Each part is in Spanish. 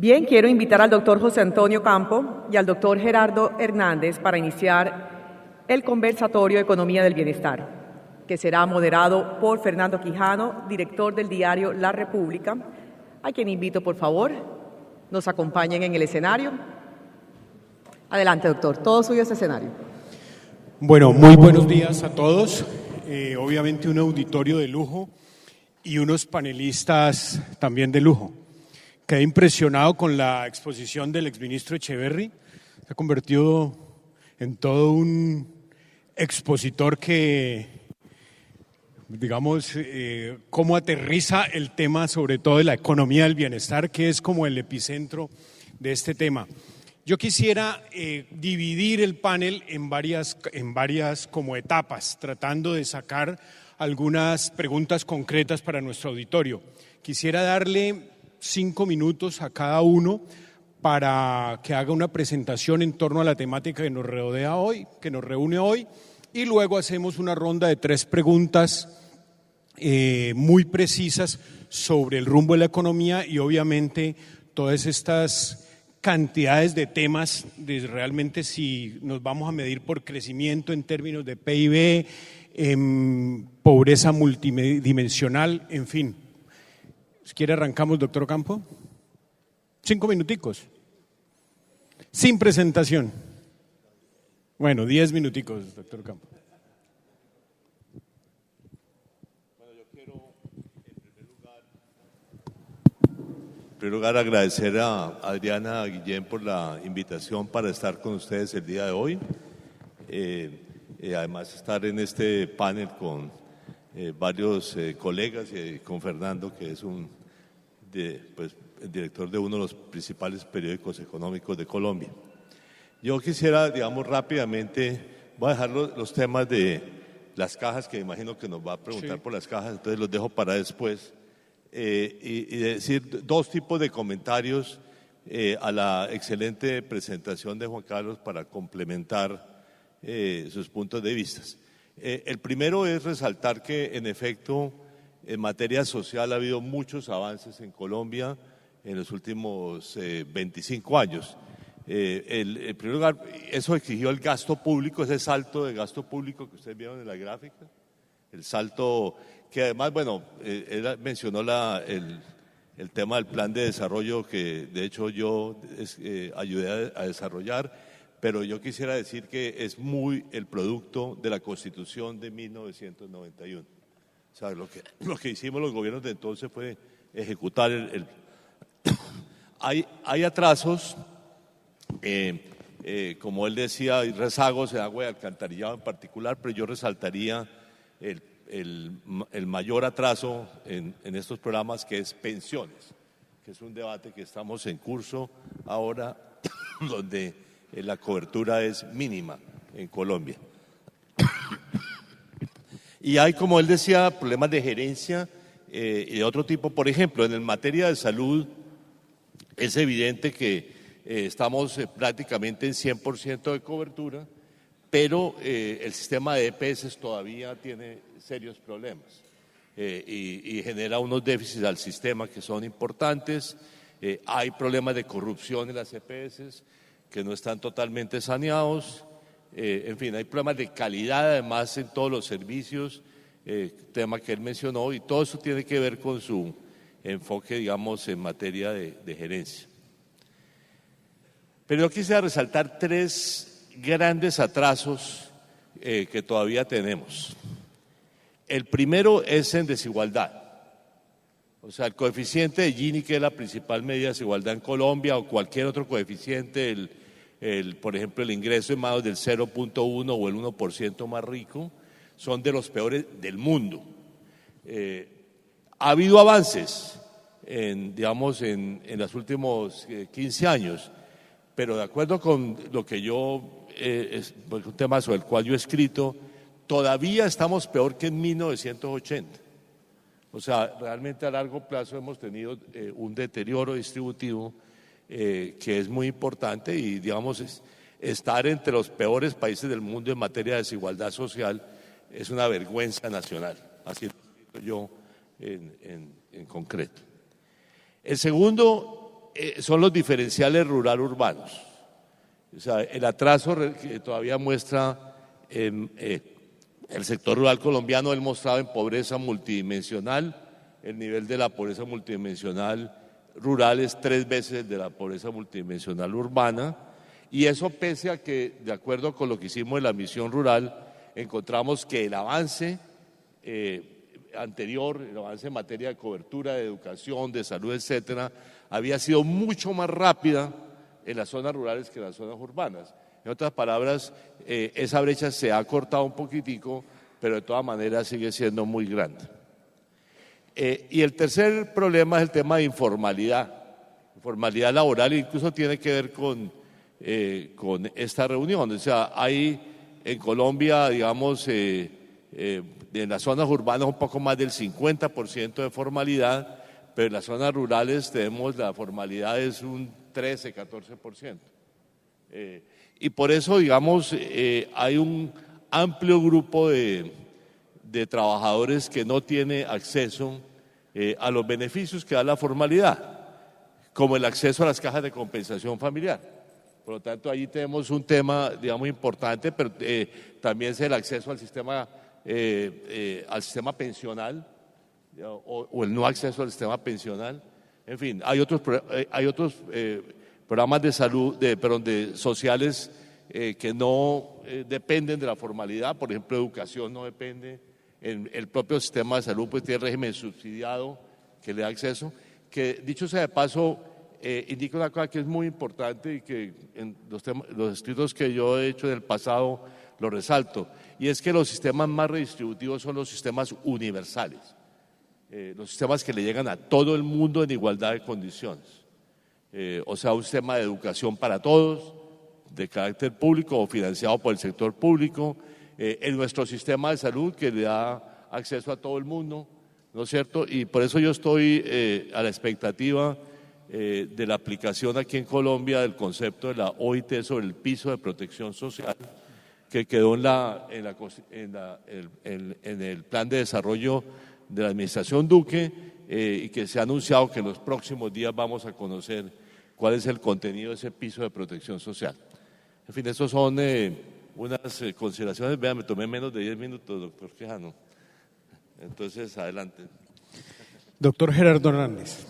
Bien, quiero invitar al doctor José Antonio Campo y al doctor Gerardo Hernández para iniciar el conversatorio Economía del Bienestar, que será moderado por Fernando Quijano, director del diario La República, a quien invito, por favor, nos acompañen en el escenario. Adelante, doctor, todo suyo ese escenario. Bueno, muy buenos días a todos. Obviamente un auditorio de lujo y unos panelistas también de lujo. Quedé impresionado con la exposición del exministro Echeverry. Se ha convertido en todo un expositor que, digamos, cómo aterriza el tema, sobre todo de la economía del bienestar, que es como el epicentro de este tema. Yo quisiera dividir el panel en varias como etapas, tratando de sacar algunas preguntas concretas para nuestro auditorio. Quisiera darle 5 minutos a cada uno para que haga una presentación en torno a la temática que nos rodea hoy, que nos reúne hoy, y luego hacemos una ronda de 3 preguntas muy precisas sobre el rumbo de la economía y obviamente todas estas cantidades de temas de realmente si nos vamos a medir por crecimiento en términos de PIB, pobreza multidimensional, en fin. Si quiere arrancamos, doctor Campo. 5 minuticos. Sin presentación. Bueno, 10 minuticos, doctor Campo. Bueno, yo quiero en primer lugar agradecer a Adriana Guillén por la invitación para estar con ustedes el día de hoy. Además estar en este panel con varios colegas y con Fernando, que es el director de uno de los principales periódicos económicos de Colombia. Yo quisiera, digamos, rápidamente, voy a dejar los temas de las cajas, que imagino que nos va a preguntar Sí. por las cajas, entonces los dejo para después, y decir 2 tipos de comentarios a la excelente presentación de Juan Carlos para complementar sus puntos de vista. El primero es resaltar que, en efecto, en materia social ha habido muchos avances en Colombia en los últimos 25 años. En primer lugar, eso exigió el gasto público, ese salto de gasto público que ustedes vieron en la gráfica, el salto que además, bueno, él mencionó el tema del plan de desarrollo que de hecho yo ayudé a desarrollar, pero yo quisiera decir que es muy el producto de la Constitución de 1991. O sea, lo que hicimos los gobiernos de entonces fue ejecutar Hay atrasos, como él decía, hay rezagos en agua y alcantarillado en particular, pero yo resaltaría el mayor atraso en estos programas, que es pensiones, que es un debate que estamos en curso ahora, donde la cobertura es mínima en Colombia. Y hay, como él decía, problemas de gerencia y de otro tipo. Por ejemplo, en materia de salud es evidente que estamos prácticamente en 100% de cobertura, pero el sistema de EPS todavía tiene serios problemas y genera unos déficits al sistema que son importantes. Hay problemas de corrupción en las EPS que no están totalmente saneados. En fin, hay problemas de calidad además en todos los servicios, tema que él mencionó, y todo eso tiene que ver con su enfoque, digamos, en materia de gerencia. Pero yo quisiera resaltar 3 grandes atrasos que todavía tenemos. El primero es en desigualdad. O sea, el coeficiente de Gini, que es la principal medida de desigualdad en Colombia, o cualquier otro coeficiente, por ejemplo, el ingreso en manos del 0.1 o el 1% más rico, son de los peores del mundo. Ha habido avances en los últimos 15 años, pero de acuerdo con lo que es un tema sobre el cual yo he escrito, todavía estamos peor que en 1980. O sea, realmente a largo plazo hemos tenido un deterioro distributivo que es muy importante y, digamos, estar entre los peores países del mundo en materia de desigualdad social es una vergüenza nacional, así lo digo yo en concreto. El segundo son los diferenciales rural-urbanos. O sea, el atraso que todavía muestra el sector rural colombiano, él mostraba en pobreza multidimensional, el nivel de la pobreza multidimensional rural es 3 veces el de la pobreza multidimensional urbana, y eso pese a que, de acuerdo con lo que hicimos en la misión rural, encontramos que el avance anterior, el avance en materia de cobertura, de educación, de salud, etcétera, había sido mucho más rápida en las zonas rurales que en las zonas urbanas. En otras palabras, esa brecha se ha cortado un poquitico, pero de todas maneras sigue siendo muy grande. Y el tercer problema es el tema de informalidad laboral, incluso tiene que ver con esta reunión. O sea, hay en Colombia, digamos, en las zonas urbanas un poco más del 50% de formalidad, pero en las zonas rurales tenemos la formalidad es un 13, 14%. Y por eso, digamos, hay un amplio grupo de trabajadores que no tiene acceso a los beneficios que da la formalidad, como el acceso a las cajas de compensación familiar. Por lo tanto, allí tenemos un tema, digamos, importante, pero también es el acceso al sistema pensional o el no acceso al sistema pensional. En fin, hay otros programas de salud, sociales que no dependen de la formalidad. Por ejemplo, educación no depende. El propio sistema de salud pues tiene régimen subsidiado que le da acceso. Que dicho sea de paso, indica una cosa que es muy importante y que en los escritos que yo he hecho en el pasado lo resalto, y es que los sistemas más redistributivos son los sistemas universales, los sistemas que le llegan a todo el mundo en igualdad de condiciones. O sea, un sistema de educación para todos, de carácter público o financiado por el sector público, en nuestro sistema de salud que le da acceso a todo el mundo, ¿no es cierto? Y por eso yo estoy a la expectativa de la aplicación aquí en Colombia del concepto de la OIT sobre el piso de protección social, que quedó en el plan de desarrollo de la administración Duque, y que se ha anunciado que en los próximos días vamos a conocer cuál es el contenido de ese piso de protección social. En fin, esas son unas consideraciones. Vean, me tomé menos de 10 minutos, doctor Quijano. Entonces, adelante. Doctor Gerardo Hernández.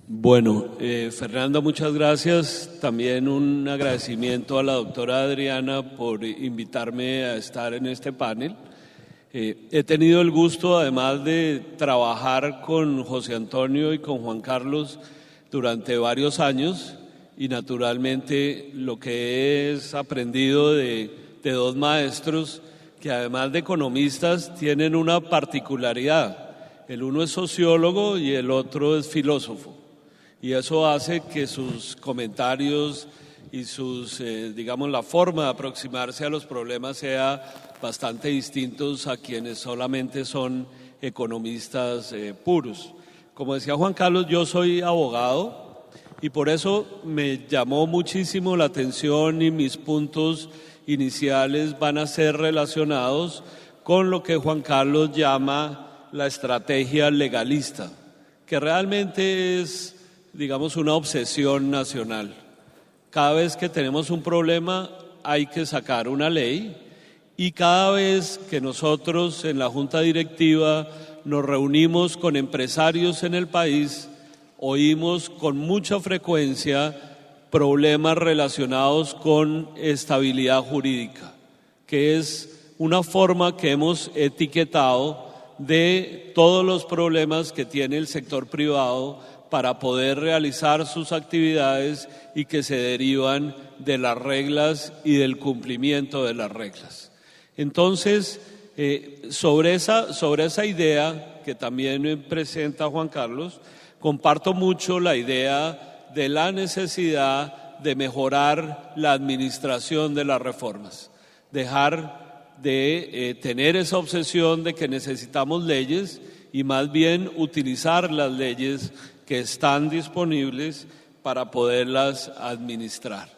Bueno, Fernando, muchas gracias. También un agradecimiento a la doctora Adriana por invitarme a estar en este panel. He tenido el gusto, además de trabajar con José Antonio y con Juan Carlos durante varios años, y naturalmente lo que he aprendido de dos maestros que además de economistas tienen una particularidad. El uno es sociólogo y el otro es filósofo. Y eso hace que sus comentarios y digamos, la forma de aproximarse a los problemas sea bastante distintos a quienes solamente son economistas puros. Como decía Juan Carlos, yo soy abogado y por eso me llamó muchísimo la atención, y mis puntos iniciales van a ser relacionados con lo que Juan Carlos llama la estrategia legalista, que realmente es, digamos, una obsesión nacional. Cada vez que tenemos un problema hay que sacar una ley, y cada vez que nosotros en la Junta Directiva nos reunimos con empresarios en el país, oímos con mucha frecuencia problemas relacionados con estabilidad jurídica, que es una forma que hemos etiquetado de todos los problemas que tiene el sector privado para poder realizar sus actividades y que se derivan de las reglas y del cumplimiento de las reglas. Entonces, sobre esa idea que también presenta Juan Carlos, comparto mucho la idea de la necesidad de mejorar la administración de las reformas, dejar de tener esa obsesión de que necesitamos leyes y más bien utilizar las leyes que están disponibles para poderlas administrar.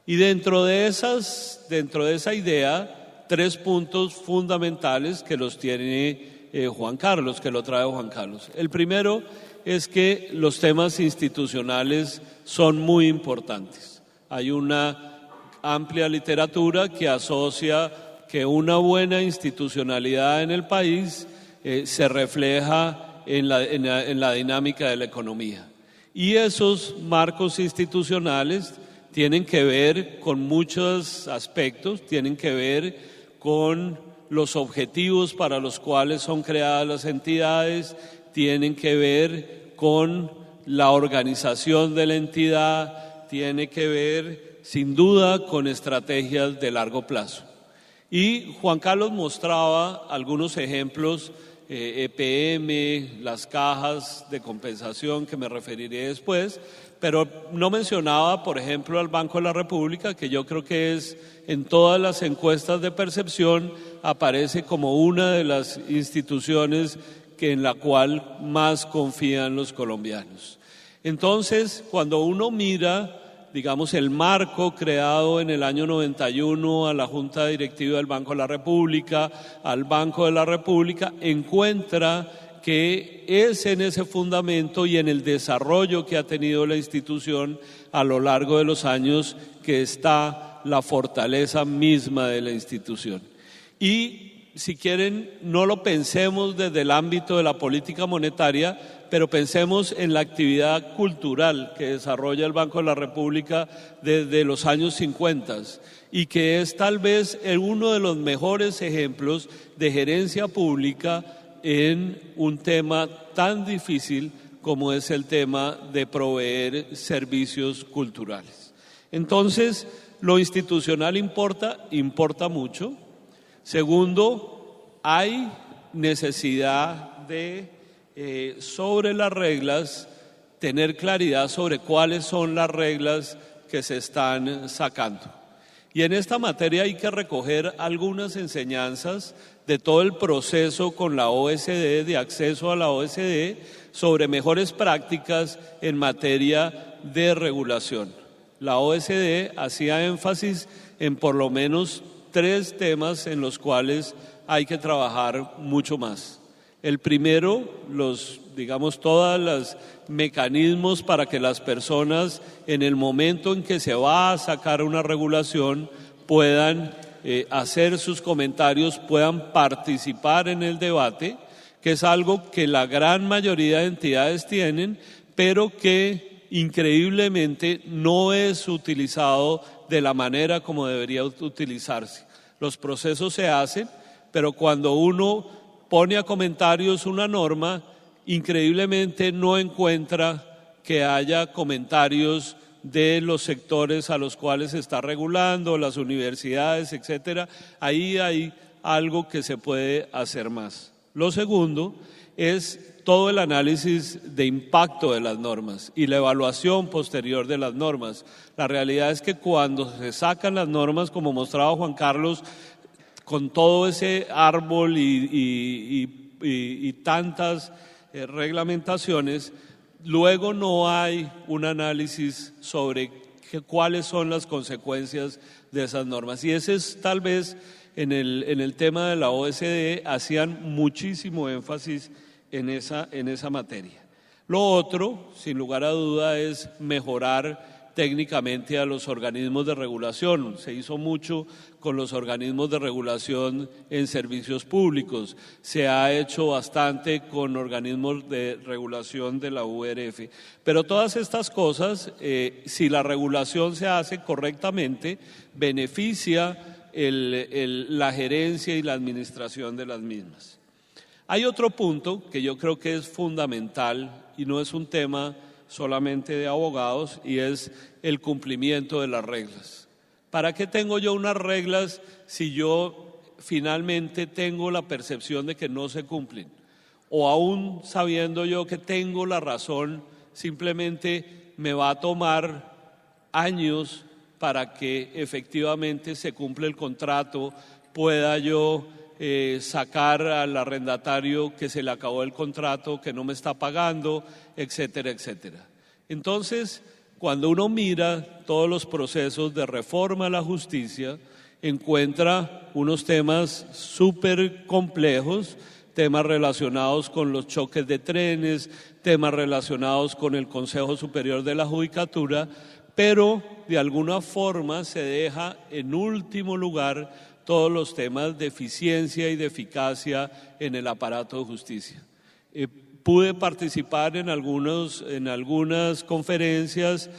Y dentro de esa idea, 3 puntos fundamentales que los tiene Juan Carlos, que lo trae Juan Carlos. El primero es que los temas institucionales son muy importantes. Hay una amplia literatura que asocia que una buena institucionalidad en el país se refleja en la dinámica de la economía. Y esos marcos institucionales tienen que ver con muchos aspectos, tienen que ver con los objetivos para los cuales son creadas las entidades, tienen que ver con la organización de la entidad, tiene que ver sin duda con estrategias de largo plazo. Y Juan Carlos mostraba algunos ejemplos, EPM, las cajas de compensación, que me referiré después, pero no mencionaba, por ejemplo, al Banco de la República, que yo creo que es en todas las encuestas de percepción aparece como una de las instituciones en la cual más confían los colombianos. Entonces, cuando uno mira, digamos, el marco creado en el año 91 a la Junta Directiva del Banco de la República, al Banco de la República, encuentra que es en ese fundamento y en el desarrollo que ha tenido la institución a lo largo de los años que está la fortaleza misma de la institución. Y si quieren, no lo pensemos desde el ámbito de la política monetaria, pero pensemos en la actividad cultural que desarrolla el Banco de la República desde los años 50 y que es tal vez uno de los mejores ejemplos de gerencia pública en un tema tan difícil como es el tema de proveer servicios culturales. Entonces, lo institucional importa mucho. Segundo, hay necesidad de, sobre las reglas, tener claridad sobre cuáles son las reglas que se están sacando. Y en esta materia hay que recoger algunas enseñanzas de todo el proceso con la OSD, de acceso a la OSD, sobre mejores prácticas en materia de regulación. La OSD hacía énfasis en por lo menos 3 temas en los cuales hay que trabajar mucho más. El primero, todos los mecanismos para que las personas en el momento en que se va a sacar una regulación puedan hacer sus comentarios, puedan participar en el debate, que es algo que la gran mayoría de entidades tienen, pero que increíblemente no es utilizado de la manera como debería utilizarse. Los procesos se hacen, pero cuando uno pone a comentarios una norma, increíblemente no encuentra que haya comentarios de los sectores a los cuales se está regulando, las universidades, etcétera. Ahí hay algo que se puede hacer más. Lo segundo es todo el análisis de impacto de las normas y la evaluación posterior de las normas. La realidad es que cuando se sacan las normas, como mostraba Juan Carlos, con todo ese árbol y tantas reglamentaciones, luego no hay un análisis sobre cuáles son las consecuencias de esas normas. Y ese es tal vez en el tema de la OSD, hacían muchísimo énfasis en esa materia. Lo otro, sin lugar a duda, es mejorar técnicamente a los organismos de regulación. Se hizo mucho con los organismos de regulación en servicios públicos. Se ha hecho bastante con organismos de regulación de la URF. Pero todas estas cosas, si la regulación se hace correctamente, beneficia la gerencia y la administración de las mismas. Hay otro punto que yo creo que es fundamental y no es un tema solamente de abogados, y es el cumplimiento de las reglas. ¿Para qué tengo yo unas reglas si yo finalmente tengo la percepción de que no se cumplen? O aún sabiendo yo que tengo la razón, simplemente me va a tomar años para que efectivamente se cumpla el contrato, pueda yo sacar al arrendatario que se le acabó el contrato, que no me está pagando, etcétera, etcétera. Entonces, cuando uno mira todos los procesos de reforma a la justicia, encuentra unos temas súper complejos temas relacionados con los choques de trenes, temas relacionados con el Consejo Superior de la Judicatura, pero de alguna forma se deja en último lugar todos los temas de eficiencia y de eficacia en el aparato de justicia. Pude participar en algunas conferencias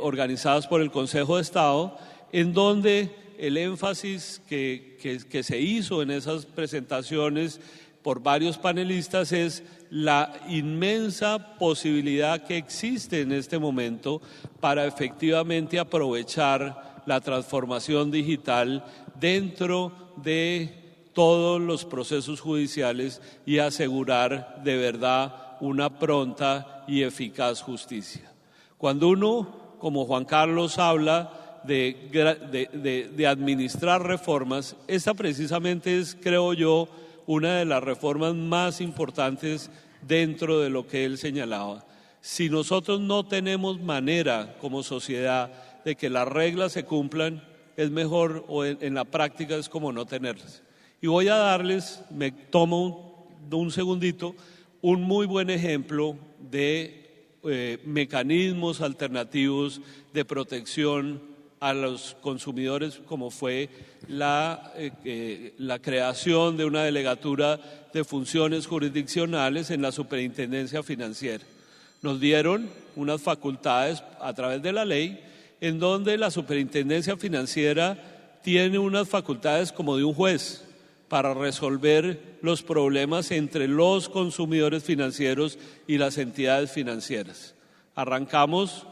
organizadas por el Consejo de Estado, en donde el énfasis que se hizo en esas presentaciones por varios panelistas es la inmensa posibilidad que existe en este momento para efectivamente aprovechar la transformación digital dentro de todos los procesos judiciales y asegurar de verdad una pronta y eficaz justicia. Cuando uno, como Juan Carlos, habla de administrar reformas, esta precisamente es, creo yo, una de las reformas más importantes dentro de lo que él señalaba. Si nosotros no tenemos manera como sociedad de que las reglas se cumplan, es mejor, o en la práctica es como no tenerlas. Y voy a darles, me tomo un segundito, un muy buen ejemplo de mecanismos alternativos de protección a los consumidores, como fue la creación de una delegatura de funciones jurisdiccionales en la Superintendencia Financiera. Nos dieron unas facultades a través de la ley en donde la Superintendencia Financiera tiene unas facultades como de un juez para resolver los problemas entre los consumidores financieros y las entidades financieras. Arrancamos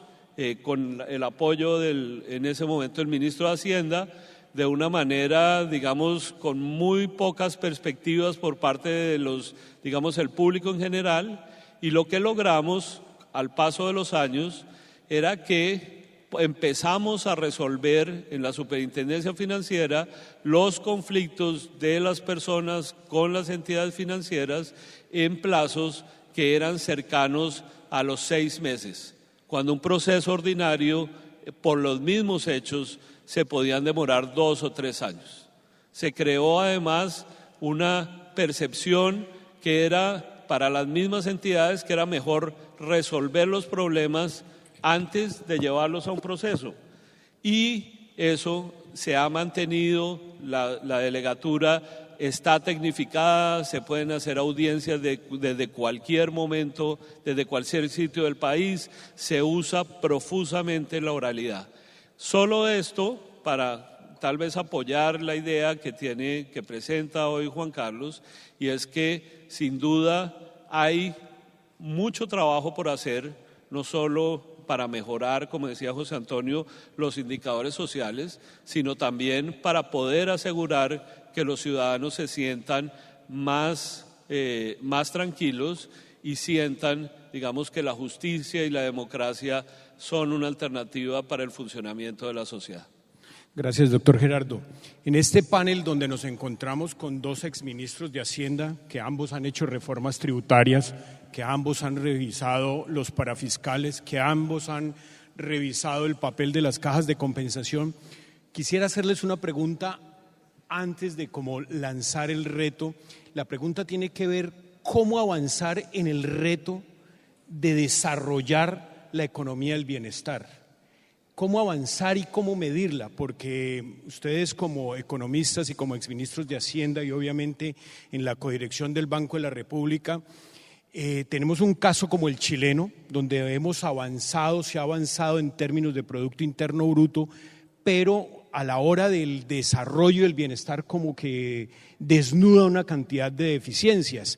con el apoyo en ese momento del ministro de Hacienda, de una manera, digamos, con muy pocas perspectivas por parte de el público en general, y lo que logramos al paso de los años era que empezamos a resolver en la Superintendencia Financiera los conflictos de las personas con las entidades financieras en plazos que eran cercanos a los 6 meses, cuando un proceso ordinario, por los mismos hechos, se podían demorar 2 o 3 años. Se creó además una percepción que era para las mismas entidades que era mejor resolver los problemas antes de llevarlos a un proceso. Y eso se ha mantenido, la delegatura está tecnificada, se pueden hacer audiencias desde cualquier momento, desde cualquier sitio del país, se usa profusamente la oralidad. Solo esto para tal vez apoyar la idea que presenta hoy Juan Carlos, y es que sin duda hay mucho trabajo por hacer, no solo para mejorar, como decía José Antonio, los indicadores sociales, sino también para poder asegurar que los ciudadanos se sientan más tranquilos y sientan, digamos, que la justicia y la democracia son una alternativa para el funcionamiento de la sociedad. Gracias, doctor Gerardo. En este panel donde nos encontramos con 2 exministros de Hacienda, que ambos han hecho reformas tributarias, que ambos han revisado los parafiscales, que ambos han revisado el papel de las cajas de compensación, quisiera hacerles una pregunta antes de cómo lanzar el reto. La pregunta tiene que ver cómo avanzar en el reto de desarrollar la economía del bienestar. ¿Cómo avanzar y cómo medirla? Porque ustedes como economistas y como exministros de Hacienda y obviamente en la codirección del Banco de la República, tenemos un caso como el chileno, donde se ha avanzado en términos de Producto Interno Bruto, pero a la hora del desarrollo del bienestar como que desnuda una cantidad de deficiencias.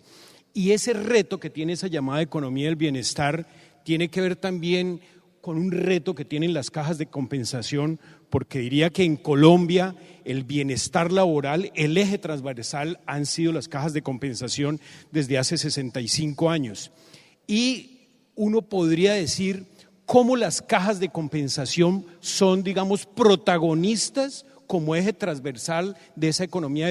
Y ese reto que tiene esa llamada economía del bienestar tiene que ver también con un reto que tienen las cajas de compensación, porque diría que en Colombia el bienestar laboral, el eje transversal han sido las cajas de compensación desde hace 65 años. Y uno podría decir cómo las cajas de compensación son, digamos, protagonistas como eje transversal de esa economía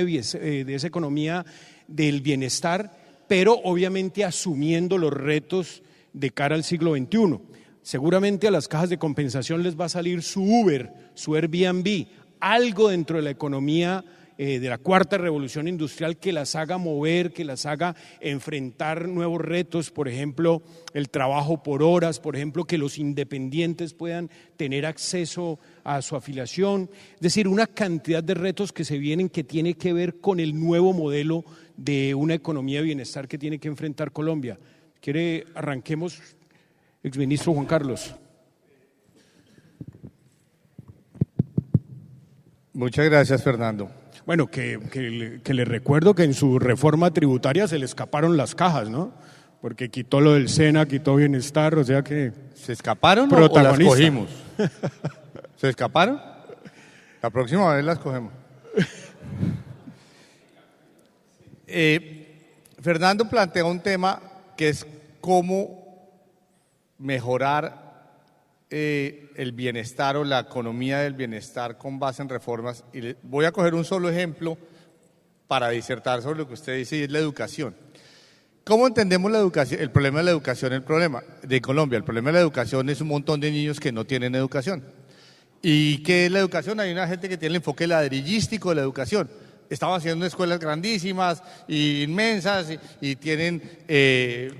del bienestar, pero obviamente asumiendo los retos de cara al siglo XXI. Seguramente a las cajas de compensación les va a salir su Uber, su Airbnb, algo dentro de la economía de la cuarta revolución industrial, que las haga mover, que las haga enfrentar nuevos retos, por ejemplo, el trabajo por horas, por ejemplo, que los independientes puedan tener acceso a su afiliación, es decir, una cantidad de retos que se vienen que tiene que ver con el nuevo modelo de una economía de bienestar que tiene que enfrentar Colombia. Arranquemos, exministro Juan Carlos. Muchas gracias, Fernando. Bueno, que le recuerdo que en su reforma tributaria se le escaparon las cajas, ¿no? Porque quitó lo del SENA, quitó bienestar, o sea que... ¿Se escaparon o las protagonista. cogimos? ¿Se escaparon? La próxima vez las cogemos. Fernando plantea un tema que es cómo mejorar el bienestar o la economía del bienestar con base en reformas. Y voy a coger un solo ejemplo para disertar sobre lo que usted dice, y es la educación. ¿Cómo entendemos la educación? El problema de la educación, el problema de Colombia. El problema de la educación es un montón de niños que no tienen educación. ¿Y qué es la educación? Hay una gente que tiene el enfoque ladrillístico de la educación. Estamos haciendo escuelas grandísimas e inmensas y tienen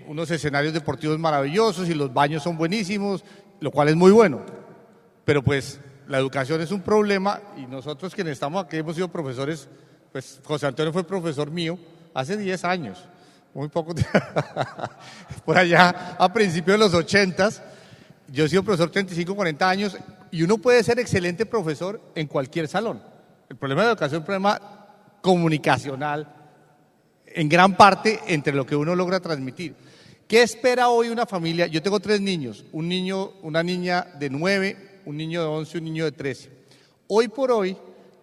unos escenarios deportivos maravillosos y los baños son buenísimos, lo cual es muy bueno. Pero pues la educación es un problema y nosotros quienes estamos aquí hemos sido profesores, pues José Antonio fue profesor mío hace 10 años, muy poco, por allá a principios de los 80s. Yo he sido profesor 35, 40 años y uno puede ser excelente profesor en cualquier salón. El problema de la educación es un problema comunicacional, en gran parte entre lo que uno logra transmitir. ¿Qué espera hoy una familia? Yo tengo 3 niños, una niña de 9, un niño de 11, un niño de 13. Hoy por hoy,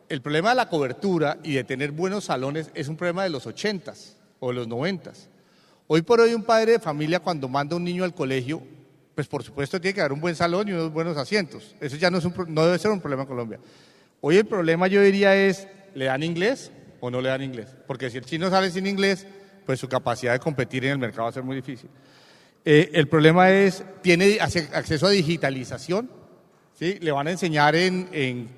el problema de la cobertura y de tener buenos salones es un problema de los 80s o de los 90s. Hoy por hoy un padre de familia cuando manda un niño al colegio, pues por supuesto tiene que haber un buen salón y unos buenos asientos. Eso ya no debe ser un problema en Colombia. Hoy el problema yo diría es, ¿le dan inglés o no le dan inglés? Porque si el chino sale sin inglés, pues su capacidad de competir en el mercado va a ser muy difícil. El problema es, ¿tiene acceso a digitalización? ¿Sí? ¿Le van a enseñar en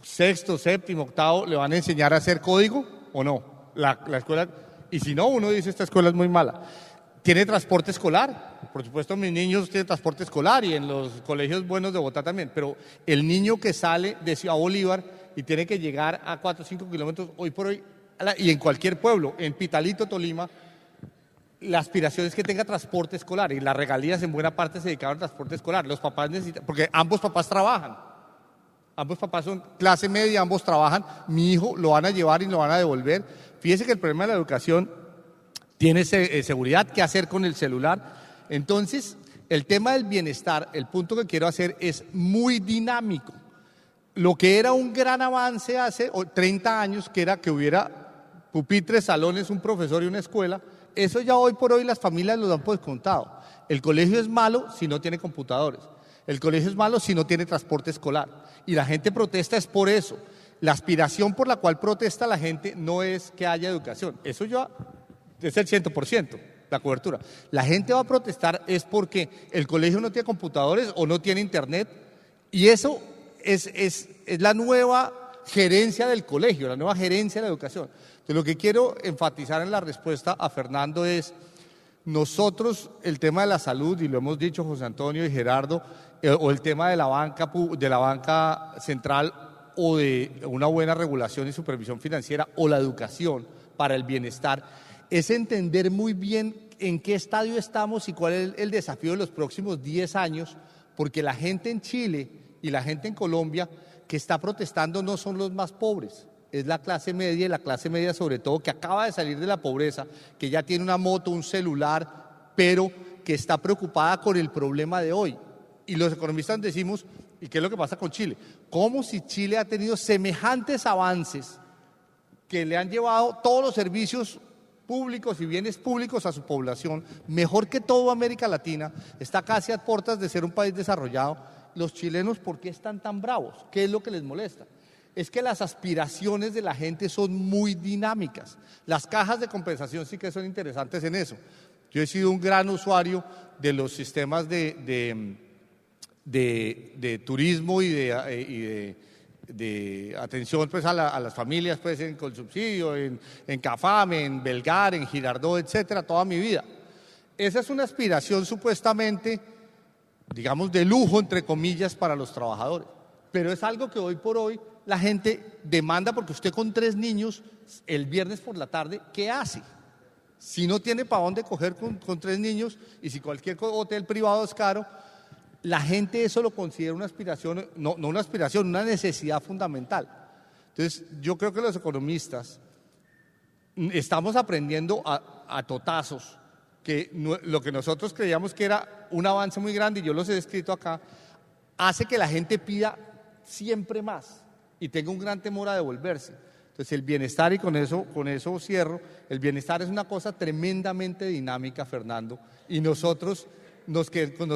sexto, séptimo, octavo, le van a enseñar a hacer código o no? La escuela, y si no, uno dice, esta escuela es muy mala. ¿Tiene transporte escolar? Por supuesto, mis niños tienen transporte escolar y en los colegios buenos de Bogotá también, pero el niño que sale de Ciudad Bolívar y tiene que llegar a 4 o 5 kilómetros, hoy por hoy, y en cualquier pueblo, en Pitalito, Tolima, la aspiración es que tenga transporte escolar y las regalías en buena parte se dedicaban al transporte escolar. Los papás necesitan, porque ambos papás trabajan, ambos papás son clase media, ambos trabajan, mi hijo lo van a llevar y lo van a devolver. Fíjese que el problema de la educación tiene seguridad, qué hacer con el celular. Entonces, el tema del bienestar, el punto que quiero hacer es muy dinámico. Lo que era un gran avance hace 30 años, que era que hubiera pupitres, salones, un profesor y una escuela, eso ya hoy por hoy las familias lo dan por descontado. El colegio es malo si no tiene computadores. El colegio es malo si no tiene transporte escolar. Y la gente protesta es por eso. La aspiración por la cual protesta la gente no es que haya educación. Eso ya es el 100%, la cobertura. La gente va a protestar es porque el colegio no tiene computadores o no tiene internet. Y eso es la nueva gerencia del colegio, la nueva gerencia de la educación. Entonces, lo que quiero enfatizar en la respuesta a Fernando es, nosotros el tema de la salud, y lo hemos dicho José Antonio y Gerardo, o el tema de la banca central o de una buena regulación y supervisión financiera o la educación para el bienestar, es entender muy bien en qué estadio estamos y cuál es el desafío de los próximos 10 años, porque la gente en Chile y la gente en Colombia que está protestando no son los más pobres, es la clase media y la clase media sobre todo que acaba de salir de la pobreza, que ya tiene una moto, un celular, pero que está preocupada con el problema de hoy. Y los economistas decimos, ¿y qué es lo que pasa con Chile? Como si Chile ha tenido semejantes avances que le han llevado todos los servicios públicos y bienes públicos a su población, mejor que toda América Latina, está casi a puertas de ser un país desarrollado. Los chilenos, ¿por qué están tan bravos? ¿Qué es lo que les molesta? Es que las aspiraciones de la gente son muy dinámicas. Las cajas de compensación sí que son interesantes en eso. Yo he sido un gran usuario de los sistemas de turismo y de de atención pues, a las familias pues, en Colsubsidio, en Cafame, en Belgar, en Girardot, etcétera, toda mi vida. Esa es una aspiración supuestamente, digamos, de lujo, entre comillas, para los trabajadores. Pero es algo que hoy por hoy la gente demanda, porque usted con 3 niños, el viernes por la tarde, ¿qué hace? Si no tiene para dónde coger con 3 niños y si cualquier hotel privado es caro, la gente eso lo considera una aspiración, no una aspiración, una necesidad fundamental. Entonces, yo creo que los economistas estamos aprendiendo a totazos que lo que nosotros creíamos que era un avance muy grande, y yo los he descrito acá, hace que la gente pida siempre más y tenga un gran temor a devolverse. Entonces el bienestar, y con eso cierro, el bienestar es una cosa tremendamente dinámica, Fernando, y nosotros nos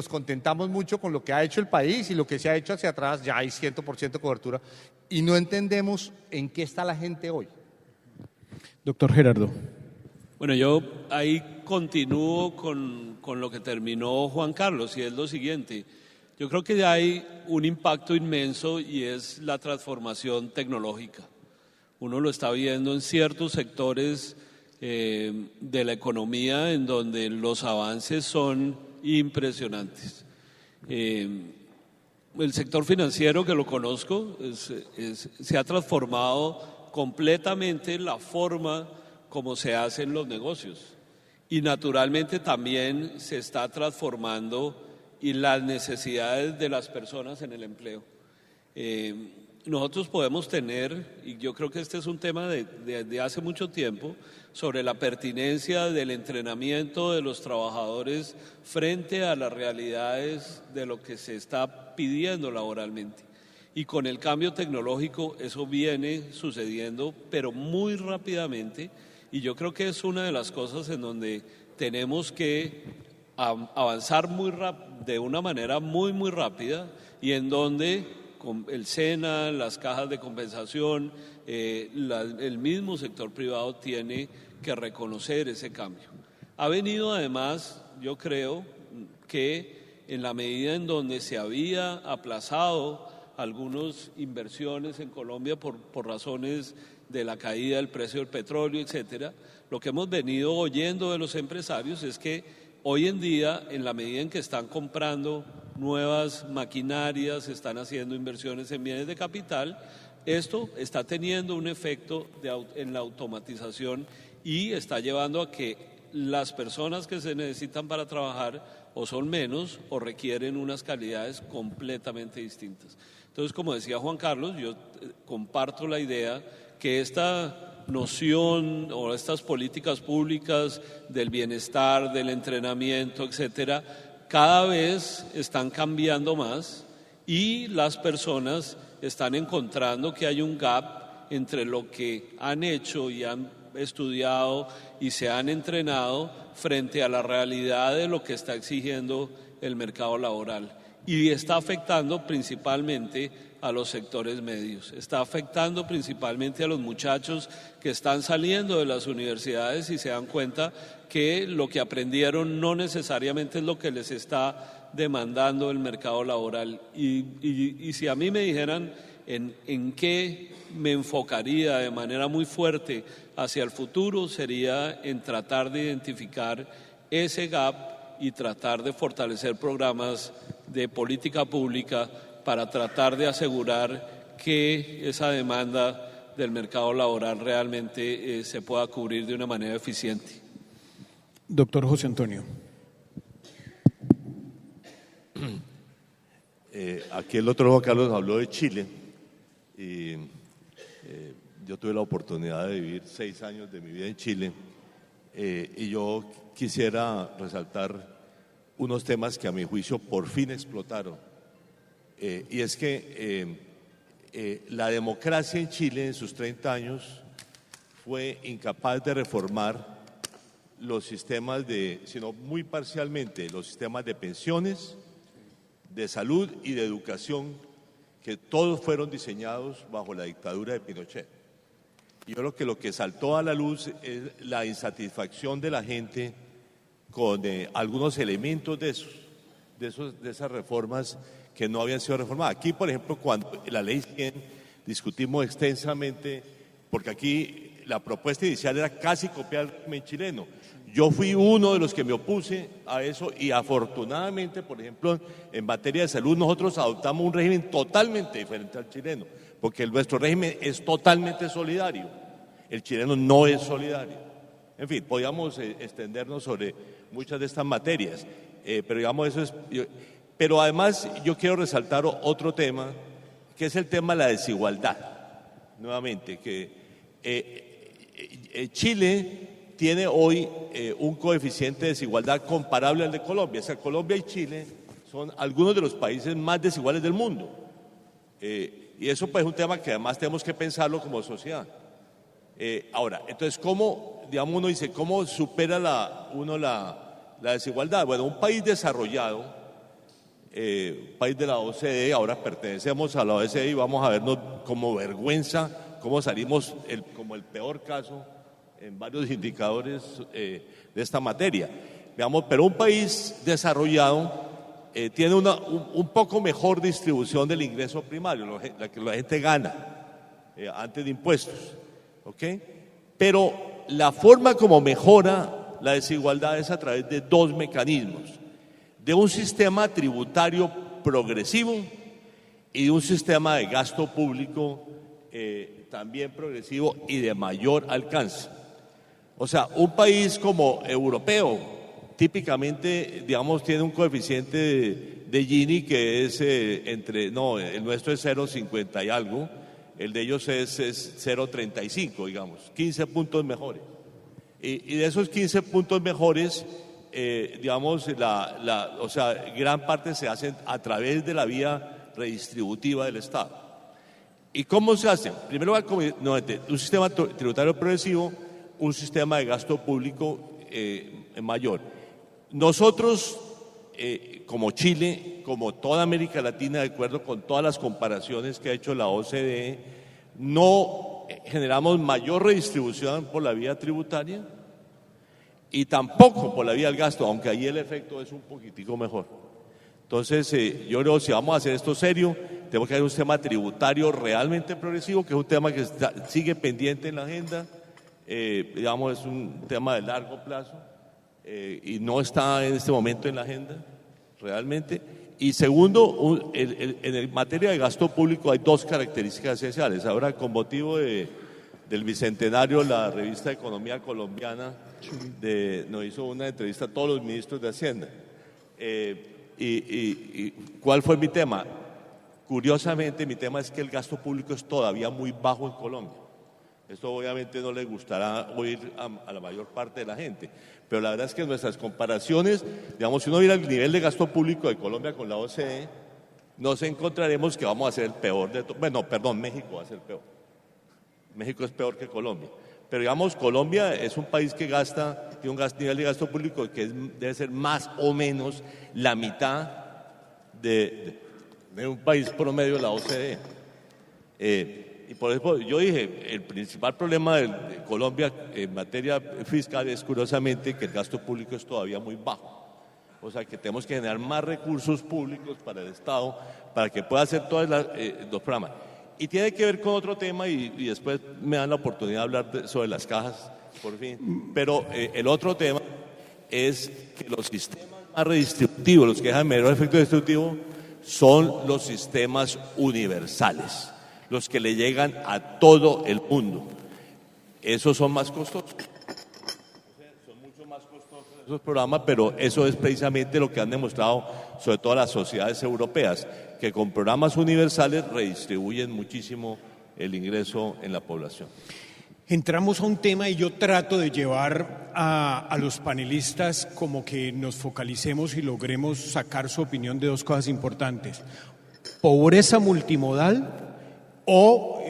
contentamos mucho con lo que ha hecho el país y lo que se ha hecho hacia atrás, ya hay 100% cobertura, y no entendemos en qué está la gente hoy. Doctor Gerardo. Bueno, yo ahí continúo con lo que terminó Juan Carlos, y es lo siguiente. Yo creo que hay un impacto inmenso y es la transformación tecnológica. Uno lo está viendo en ciertos sectores de la economía en donde los avances son impresionantes. El sector financiero, que lo conozco, se ha transformado completamente la forma como se hacen los negocios, y naturalmente también se está transformando y las necesidades de las personas en el empleo. Nosotros podemos tener, y yo creo que este es un tema de hace mucho tiempo, sobre la pertinencia del entrenamiento de los trabajadores frente a las realidades de lo que se está pidiendo laboralmente. Y con el cambio tecnológico eso viene sucediendo, pero muy rápidamente, y yo creo que es una de las cosas en donde tenemos que avanzar de una manera muy, muy rápida, y en donde con el SENA, las cajas de compensación, el mismo sector privado tiene que reconocer ese cambio. Ha venido además, yo creo, que en la medida en donde se había aplazado algunas inversiones en Colombia por razones de la caída del precio del petróleo, etcétera, lo que hemos venido oyendo de los empresarios es que hoy en día, en la medida en que están comprando nuevas maquinarias, están haciendo inversiones en bienes de capital, esto está teniendo un efecto en la automatización y está llevando a que las personas que se necesitan para trabajar o son menos o requieren unas calidades completamente distintas. Entonces, como decía Juan Carlos, yo comparto la idea que esta noción o estas políticas públicas del bienestar, del entrenamiento, etcétera, cada vez están cambiando más, y las personas están encontrando que hay un gap entre lo que han hecho y han estudiado y se han entrenado frente a la realidad de lo que está exigiendo el mercado laboral, y está afectando principalmente a los sectores medios, está afectando principalmente a los muchachos que están saliendo de las universidades y se dan cuenta que lo que aprendieron no necesariamente es lo que les está demandando el mercado laboral. Y si a mí me dijeran en qué me enfocaría de manera muy fuerte hacia el futuro, sería en tratar de identificar ese gap y tratar de fortalecer programas de política pública para tratar de asegurar que esa demanda del mercado laboral realmente se pueda cubrir de una manera eficiente. Doctor José Antonio. Aquí el otro Juan Carlos habló de Chile, y yo tuve la oportunidad de vivir 6 años de mi vida en Chile, y yo quisiera resaltar unos temas que a mi juicio por fin explotaron, y es que la democracia en Chile en sus 30 años fue incapaz de reformar los sistemas sino muy parcialmente, los sistemas de pensiones, de salud y de educación, que todos fueron diseñados bajo la dictadura de Pinochet. Y yo creo que lo que saltó a la luz es la insatisfacción de la gente con algunos elementos de esas reformas que no habían sido reformadas. Aquí, por ejemplo, cuando la ley 100 discutimos extensamente, porque aquí la propuesta inicial era casi copiar el régimen chileno. Yo fui uno de los que me opuse a eso y afortunadamente, por ejemplo, en materia de salud nosotros adoptamos un régimen totalmente diferente al chileno, porque nuestro régimen es totalmente solidario, el chileno no es solidario. En fin, podríamos extendernos sobre muchas de estas materias, pero digamos eso es... Pero además yo quiero resaltar otro tema, que es el tema de la desigualdad, nuevamente, que Chile tiene hoy un coeficiente de desigualdad comparable al de Colombia. O sea, Colombia y Chile son algunos de los países más desiguales del mundo. Y eso pues es un tema que además tenemos que pensarlo como sociedad. Ahora, entonces, ¿cómo, digamos, uno dice, cómo supera la desigualdad? Bueno, un país desarrollado, un país de la OCDE, ahora pertenecemos a la OCDE y vamos a vernos como vergüenza, cómo salimos como el peor caso en varios indicadores de esta materia. Veamos, pero un país desarrollado tiene un poco mejor distribución del ingreso primario, la que la gente gana antes de impuestos, ¿ok? Pero la forma como mejora la desigualdad es a través de dos mecanismos: de un sistema tributario progresivo y de un sistema de gasto público también progresivo y de mayor alcance. O sea, un país como europeo, típicamente, digamos, tiene un coeficiente de Gini que es el nuestro es 0,50 y algo, el de ellos es 0,35, digamos, 15 puntos mejores. Y de esos 15 puntos mejores, digamos, o sea, gran parte se hacen a través de la vía redistributiva del Estado. ¿Y cómo se hace? Primero va un sistema tributario progresivo, un sistema de gasto público mayor. Nosotros, como Chile, como toda América Latina, de acuerdo con todas las comparaciones que ha hecho la OCDE, no generamos mayor redistribución por la vía tributaria y tampoco por la vía del gasto, aunque ahí el efecto es un poquitico mejor. Entonces, yo creo que si vamos a hacer esto serio, tenemos que hacer un sistema tributario realmente progresivo, que es un tema que sigue pendiente en la agenda. Digamos, es un tema de largo plazo y no está en este momento en la agenda realmente. Y segundo, en materia de gasto público hay dos características esenciales. Ahora, con motivo del bicentenario, la revista Economía Colombiana nos hizo una entrevista a todos los ministros de Hacienda. ¿Y cuál fue mi tema? Curiosamente, mi tema es que el gasto público es todavía muy bajo en Colombia. Esto obviamente no le gustará oír a la mayor parte de la gente, pero la verdad es que en nuestras comparaciones, digamos, si uno mira el nivel de gasto público de Colombia con la OCDE, nos encontraremos que vamos a ser el peor de todos. Bueno, perdón, México va a ser el peor. México es peor que Colombia. Pero digamos, Colombia es un país que tiene un nivel de gasto público que debe ser más o menos la mitad de un país promedio de la OCDE. Y por eso yo dije, el principal problema de Colombia en materia fiscal es curiosamente que el gasto público es todavía muy bajo. O sea que tenemos que generar más recursos públicos para el Estado para que pueda hacer todos los programas. Y tiene que ver con otro tema y después me dan la oportunidad de hablar sobre las cajas, por fin. Pero el otro tema es que los sistemas más redistributivos, los que dejan menor efecto distributivo, son los sistemas universales, los que le llegan a todo el mundo. Esos son más costosos. Son mucho más costosos esos programas, pero eso es precisamente lo que han demostrado sobre todo las sociedades europeas, que con programas universales redistribuyen muchísimo el ingreso en la población. Entramos a un tema y yo trato de llevar a los panelistas como que nos focalicemos y logremos sacar su opinión de dos cosas importantes: pobreza multimodal o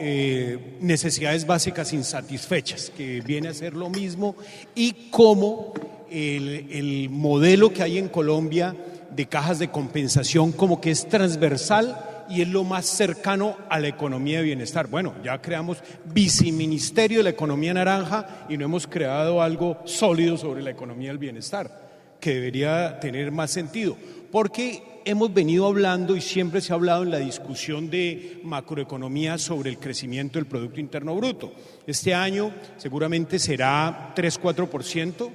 necesidades básicas insatisfechas, que viene a ser lo mismo, y cómo el modelo que hay en Colombia de cajas de compensación como que es transversal y es lo más cercano a la economía de bienestar. Bueno, ya creamos viceministerio de la economía naranja y no hemos creado algo sólido sobre la economía del bienestar. que debería tener más sentido, porque hemos venido hablando y siempre se ha hablado en la discusión de macroeconomía sobre el crecimiento del Producto Interno Bruto. Este año seguramente será 3-4%,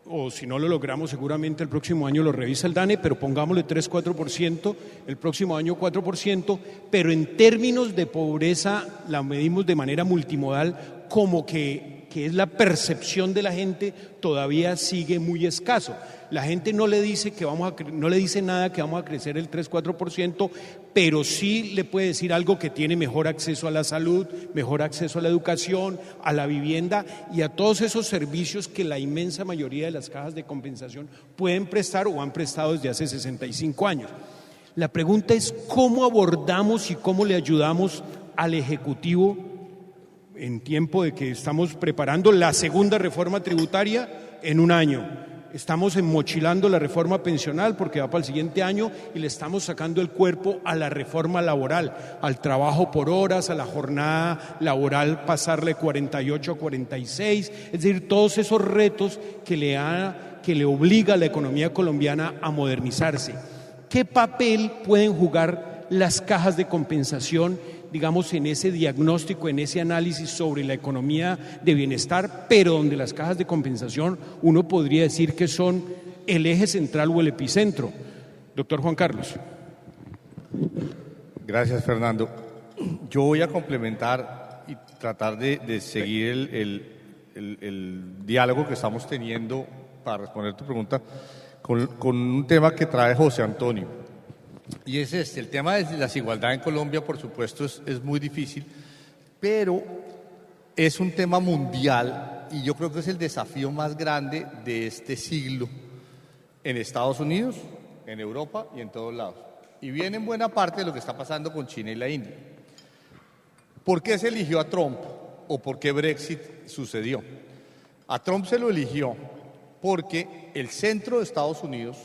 o si no lo logramos seguramente el próximo año lo revisa el DANE, pero pongámosle 3-4%, el próximo año 4%, pero en términos de pobreza la medimos de manera multimodal, como que es la percepción de la gente, todavía sigue muy escaso. La gente no le dice no le dice nada que vamos a crecer el 3-4%, pero sí le puede decir algo que tiene mejor acceso a la salud, mejor acceso a la educación, a la vivienda y a todos esos servicios que la inmensa mayoría de las cajas de compensación pueden prestar o han prestado desde hace 65 años. La pregunta es cómo abordamos y cómo le ayudamos al Ejecutivo en tiempo de que estamos preparando la segunda reforma tributaria en un año. Estamos enmochilando la reforma pensional porque va para el siguiente año y le estamos sacando el cuerpo a la reforma laboral, al trabajo por horas, a la jornada laboral pasarle 48 a 46, es decir, todos esos retos que le obliga a la economía colombiana a modernizarse. ¿Qué papel pueden jugar las cajas de compensación, digamos, en ese diagnóstico, en ese análisis sobre la economía de bienestar, pero donde las cajas de compensación uno podría decir que son el eje central o el epicentro? Doctor Juan Carlos. Gracias, Fernando. Yo voy a complementar y tratar de seguir el diálogo que estamos teniendo para responder tu pregunta con un tema que trae José Antonio. Y es el tema de la desigualdad en Colombia, por supuesto, es muy difícil, pero es un tema mundial y yo creo que es el desafío más grande de este siglo en Estados Unidos, en Europa y en todos lados. Y viene en buena parte de lo que está pasando con China y la India. ¿Por qué se eligió a Trump o por qué Brexit sucedió? A Trump se lo eligió porque el centro de Estados Unidos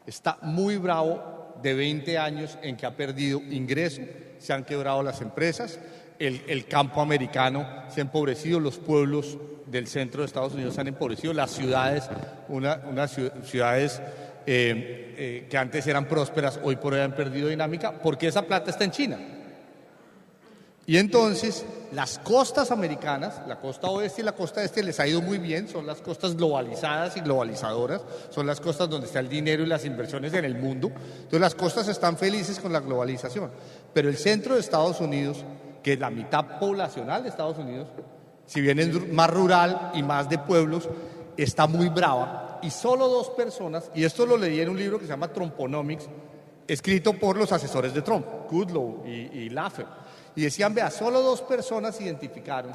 está muy bravo de 20 años en que ha perdido ingreso, se han quebrado las empresas, el campo americano se ha empobrecido, los pueblos del centro de Estados Unidos se han empobrecido, las ciudades, unas ciudades que antes eran prósperas, hoy por hoy han perdido dinámica, porque esa plata está en China. Y entonces las costas americanas, la costa oeste y la costa este les ha ido muy bien, son las costas globalizadas y globalizadoras, son las costas donde está el dinero y las inversiones en el mundo, entonces las costas están felices con la globalización, pero el centro de Estados Unidos, que es la mitad poblacional de Estados Unidos, si bien es más rural y más de pueblos, está muy brava y solo 2 personas, y esto lo leí en un libro que se llama Trumponomics, escrito por los asesores de Trump, Kudlow y Laffer. Y decían, vea, solo 2 personas identificaron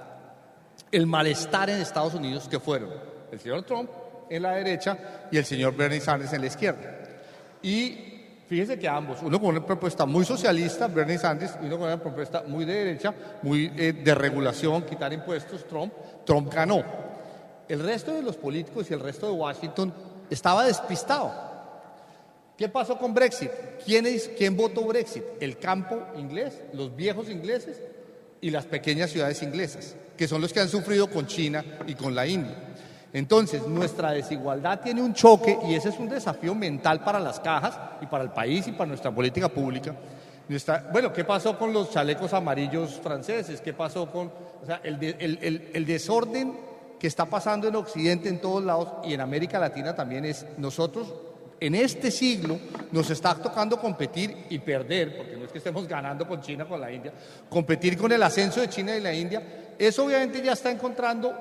el malestar en Estados Unidos, que fueron el señor Trump en la derecha y el señor Bernie Sanders en la izquierda. Y fíjense que ambos, uno con una propuesta muy socialista, Bernie Sanders, y uno con una propuesta muy de derecha, muy de regulación, quitar impuestos, Trump ganó. El resto de los políticos y el resto de Washington estaba despistado. ¿Qué pasó con Brexit? ¿Quién votó Brexit? El campo inglés, los viejos ingleses y las pequeñas ciudades inglesas, que son los que han sufrido con China y con la India. Entonces, nuestra desigualdad tiene un choque y ese es un desafío mental para las cajas y para el país y para nuestra política pública. Bueno, ¿qué pasó con los chalecos amarillos franceses? ¿Qué pasó con el desorden que está pasando en Occidente en todos lados y en América Latina también es nosotros? En este siglo nos está tocando competir y perder, porque no es que estemos ganando con China, con la India, competir con el ascenso de China y la India. Eso obviamente ya está encontrando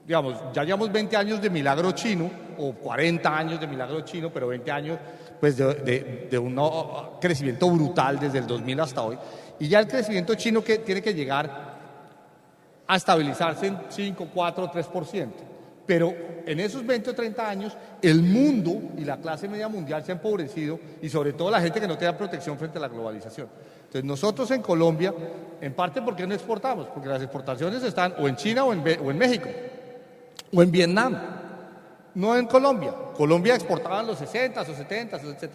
digamos, ya llevamos 20 años de milagro chino, o 40 años de milagro chino, pero 20 años pues de un crecimiento brutal desde el 2000 hasta hoy. Y ya el crecimiento chino que tiene que llegar a estabilizarse en 5, 4, 3%. Pero en esos 20 o 30 años, el mundo y la clase media mundial se ha empobrecido y sobre todo la gente que no tenga protección frente a la globalización. Entonces nosotros en Colombia, en parte ¿por qué no exportamos? Porque las exportaciones están o en China o en México o en Vietnam, no en Colombia. Colombia exportaba en los 60, los 70, etc.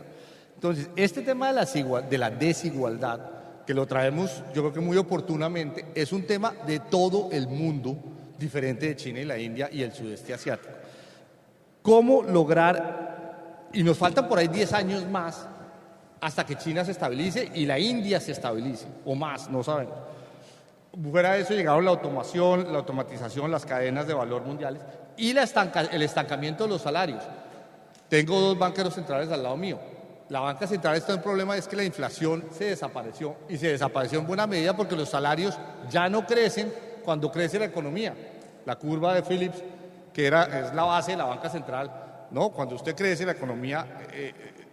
Entonces este tema de la desigualdad, que lo traemos yo creo que muy oportunamente, es un tema de todo el mundo, diferente de China y la India y el sudeste asiático. ¿Cómo lograr, y nos faltan por ahí 10 años más, hasta que China se estabilice y la India se estabilice, o más, no sabemos? Fuera de eso llegaron la automación, la automatización, las cadenas de valor mundiales y el estancamiento de los salarios. Tengo 2 banqueros centrales al lado mío. La banca central está en un problema, es que la inflación se desapareció, y se desapareció en buena medida porque los salarios ya no crecen cuando crece la economía. La curva de Phillips, que es la base de la banca central, ¿no? Cuando usted crece la economía,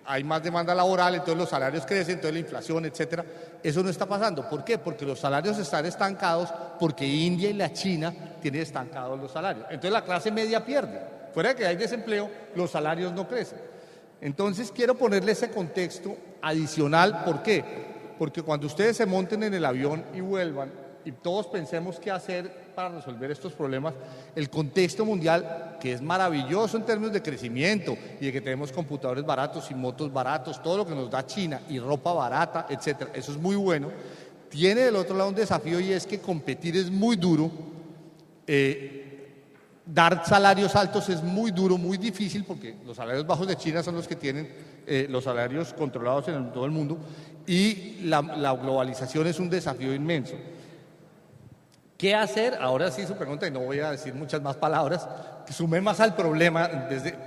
hay más demanda laboral, entonces los salarios crecen, entonces la inflación, etcétera. Eso no está pasando. ¿Por qué? Porque los salarios están estancados, porque India y la China tienen estancados los salarios. Entonces la clase media pierde. Fuera de que hay desempleo, los salarios no crecen. Entonces quiero ponerle ese contexto adicional. ¿Por qué? Porque cuando ustedes se monten en el avión y vuelvan, y todos pensemos qué hacer para resolver estos problemas, el contexto mundial, que es maravilloso en términos de crecimiento y de que tenemos computadores baratos y motos baratos, todo lo que nos da China y ropa barata, etcétera, eso es muy bueno, tiene del otro lado un desafío, y es que competir es muy duro, dar salarios altos es muy duro, muy difícil, porque los salarios bajos de China son los que tienen los salarios controlados en todo el mundo, y la globalización es un desafío inmenso. ¿Qué hacer? Ahora sí su pregunta, y no voy a decir muchas más palabras, que sume más al problema,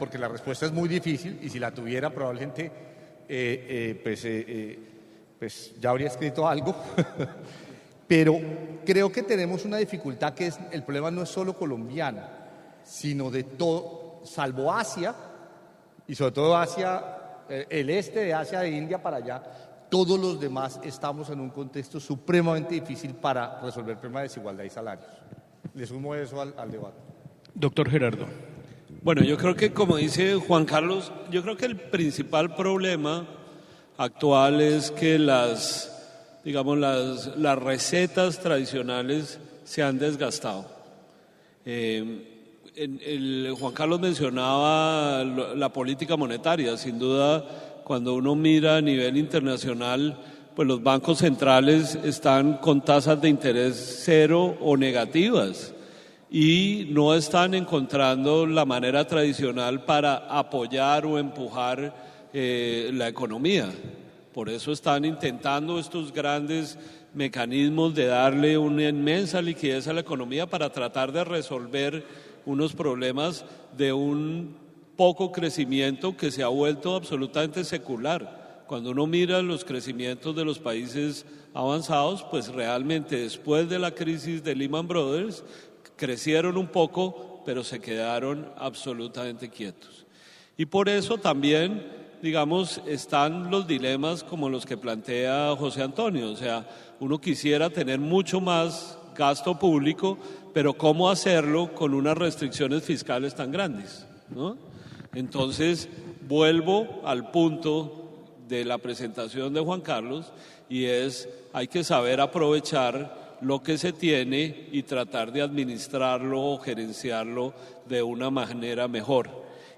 porque la respuesta es muy difícil, y si la tuviera probablemente pues ya habría escrito algo. Pero creo que tenemos una dificultad, que es, el problema no es solo colombiano, sino de todo, salvo Asia, y sobre todo Asia, el este de Asia, de India para allá, todos los demás estamos en un contexto supremamente difícil para resolver el problema de desigualdad y salarios. Le sumo eso al debate. Doctor Gerardo. Bueno, yo creo que, como dice Juan Carlos, yo creo que el principal problema actual es que las recetas tradicionales se han desgastado. Juan Carlos mencionaba la política monetaria. Sin duda, cuando uno mira a nivel internacional, pues los bancos centrales están con tasas de interés cero o negativas y no están encontrando la manera tradicional para apoyar o empujar la economía. Por eso están intentando estos grandes mecanismos de darle una inmensa liquidez a la economía para tratar de resolver unos problemas de un poco crecimiento que se ha vuelto absolutamente secular. Cuando uno mira los crecimientos de los países avanzados, pues realmente después de la crisis de Lehman Brothers crecieron un poco, pero se quedaron absolutamente quietos. Y por eso también, digamos, están los dilemas como los que plantea José Antonio. O sea, uno quisiera tener mucho más gasto público, pero ¿cómo hacerlo con unas restricciones fiscales tan grandes, ¿no? Entonces, vuelvo al punto de la presentación de Juan Carlos, y hay que saber aprovechar lo que se tiene y tratar de administrarlo o gerenciarlo de una manera mejor.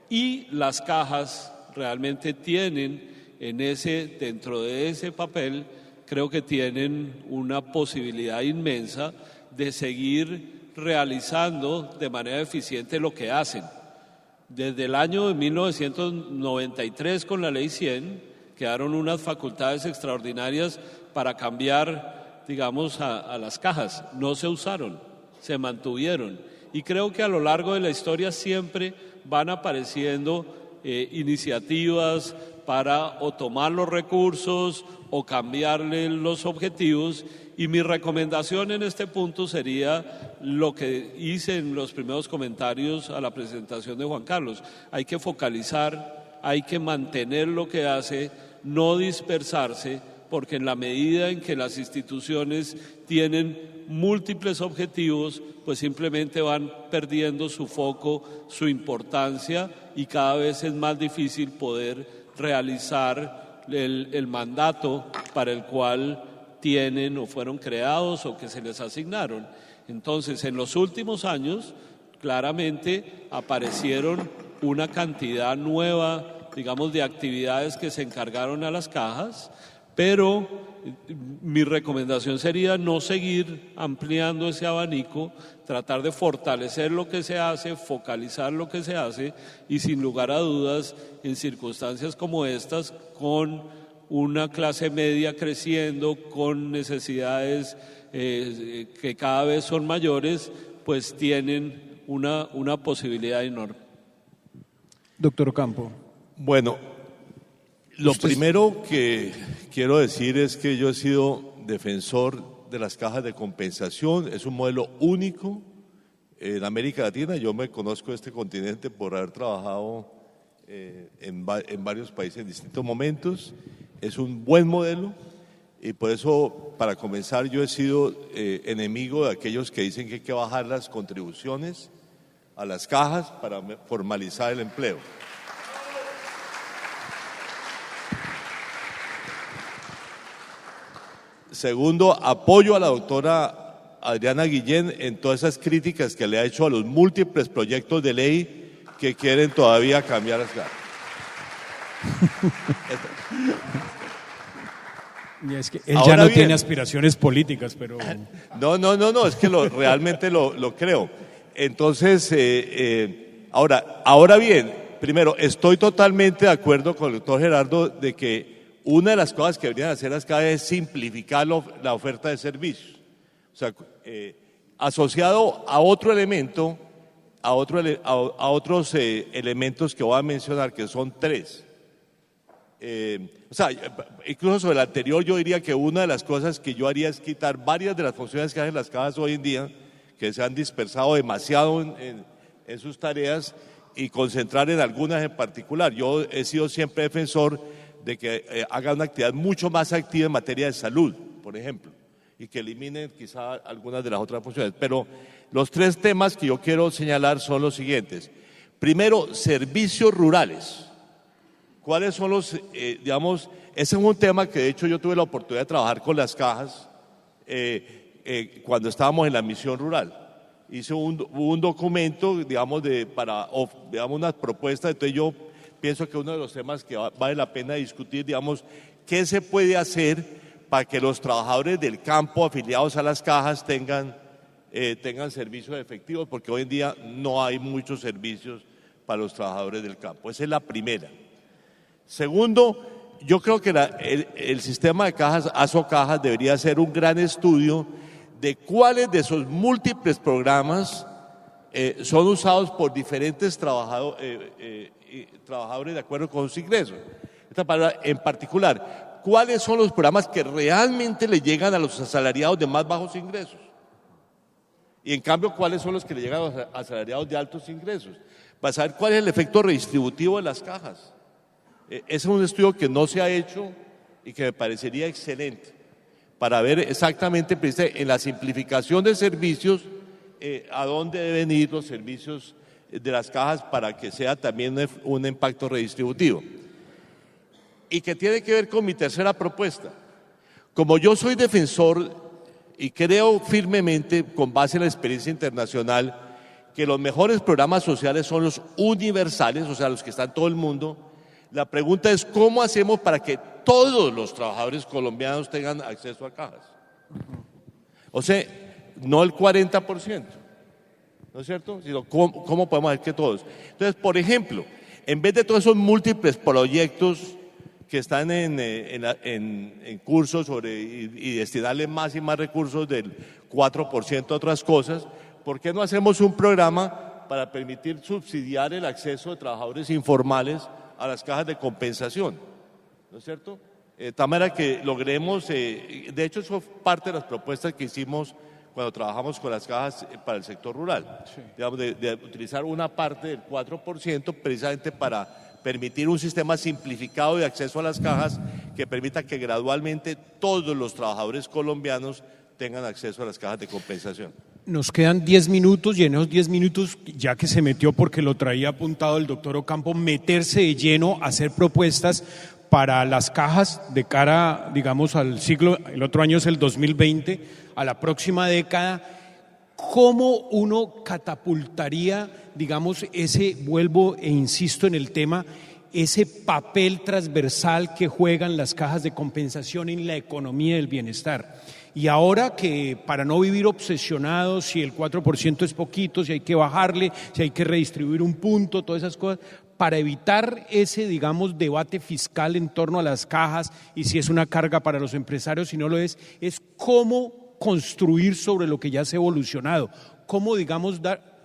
Y las cajas realmente tienen dentro de ese papel, creo que tienen una posibilidad inmensa de seguir realizando de manera eficiente lo que hacen. Desde el año de 1993, con la Ley 100, quedaron unas facultades extraordinarias para cambiar, digamos, a las cajas. No se usaron, se mantuvieron. Y creo que a lo largo de la historia siempre van apareciendo iniciativas para o tomar los recursos o cambiarle los objetivos. Y mi recomendación en este punto sería lo que hice en los primeros comentarios a la presentación de Juan Carlos. Hay que focalizar, hay que mantener lo que hace, no dispersarse, porque en la medida en que las instituciones tienen múltiples objetivos, pues simplemente van perdiendo su foco, su importancia, y cada vez es más difícil poder realizar el mandato para el cual tienen o fueron creados o que se les asignaron. Entonces, en los últimos años, claramente aparecieron una cantidad nueva, digamos, de actividades que se encargaron a las cajas, pero mi recomendación sería no seguir ampliando ese abanico, tratar de fortalecer lo que se hace, focalizar lo que se hace y sin lugar a dudas en circunstancias como estas, con una clase media creciendo, con necesidades que cada vez son mayores, pues tienen una posibilidad enorme. Doctor Ocampo. Bueno, lo primero que quiero decir es que yo he sido defensor de las cajas de compensación. Es un modelo único en América Latina. Yo me conozco este continente por haber trabajado en varios países en distintos momentos. Es un buen modelo y por eso, para comenzar, yo he sido enemigo de aquellos que dicen que hay que bajar las contribuciones a las cajas para formalizar el empleo. Segundo, apoyo a la doctora Adriana Guillén en todas esas críticas que le ha hecho a los múltiples proyectos de ley que quieren todavía cambiar las cajas. Es que él Ahora ya no bien, tiene aspiraciones políticas, pero... No, es que realmente lo creo. Entonces, ahora bien, primero, estoy totalmente de acuerdo con el doctor Gerardo de que una de las cosas que deberían hacer las cajas es simplificar la oferta de servicios. O sea, asociado a otro elemento, a otros elementos que voy a mencionar, que son tres. Incluso sobre el anterior, yo diría que una de las cosas que yo haría es quitar varias de las funciones que hacen las cajas hoy en día, que se han dispersado demasiado en sus tareas, y concentrar en algunas en particular. Yo he sido siempre defensor de que hagan una actividad mucho más activa en materia de salud, por ejemplo, y que eliminen quizá algunas de las otras funciones. Pero los tres temas que yo quiero señalar son los siguientes. Primero, servicios rurales. ¿Cuáles son los, ese es un tema que de hecho yo tuve la oportunidad de trabajar con las cajas cuando estábamos en la misión rural. Hice un documento, para unas propuestas. Entonces yo pienso que uno de los temas que vale la pena discutir, qué se puede hacer para que los trabajadores del campo afiliados a las cajas tengan servicios efectivos, porque hoy en día no hay muchos servicios para los trabajadores del campo. Esa es la primera. Segundo, yo creo que el sistema de cajas, ASOCajas, debería hacer un gran estudio de cuáles de esos múltiples programas son usados por diferentes trabajadores de acuerdo con sus ingresos. Esta palabra en particular, ¿cuáles son los programas que realmente le llegan a los asalariados de más bajos ingresos? Y en cambio, ¿cuáles son los que le llegan a los asalariados de altos ingresos? Para saber cuál es el efecto redistributivo de las cajas. Ese es un estudio que no se ha hecho y que me parecería excelente para ver exactamente en la simplificación de servicios a dónde deben ir los servicios de las cajas para que sea también un impacto redistributivo. Y que tiene que ver con mi tercera propuesta. Como yo soy defensor y creo firmemente, con base en la experiencia internacional, que los mejores programas sociales son los universales, o sea, los que están en todo el mundo, la pregunta es ¿cómo hacemos para que todos los trabajadores colombianos tengan acceso a cajas? O sea, no el 40%, ¿no es cierto? Sino ¿cómo podemos hacer que todos? Entonces, por ejemplo, en vez de todos esos múltiples proyectos que están en cursos y destinarle más y más recursos del 4% a otras cosas, ¿por qué no hacemos un programa para permitir subsidiar el acceso de trabajadores informales a las cajas de compensación? ¿No es cierto? De tal manera que logremos, de hecho eso fue parte de las propuestas que hicimos cuando trabajamos con las cajas para el sector rural, sí. De utilizar una parte del 4% precisamente para permitir un sistema simplificado de acceso a las cajas que permita que gradualmente todos los trabajadores colombianos tengan acceso a las cajas de compensación. Nos quedan 10 minutos y en esos 10 minutos, ya que se metió porque lo traía apuntado el doctor Ocampo, meterse de lleno a hacer propuestas para las cajas de cara, digamos, al siglo, el otro año es el 2020, a la próxima década. ¿Cómo uno catapultaría, digamos, vuelvo e insisto en el tema, ese papel transversal que juegan las cajas de compensación en la economía del bienestar. Y ahora que para no vivir obsesionados si el 4% es poquito, si hay que bajarle, si hay que redistribuir un punto, todas esas cosas, para evitar ese, digamos, debate fiscal en torno a las cajas y si es una carga para los empresarios, si no lo es cómo construir sobre lo que ya se ha evolucionado, cómo, digamos,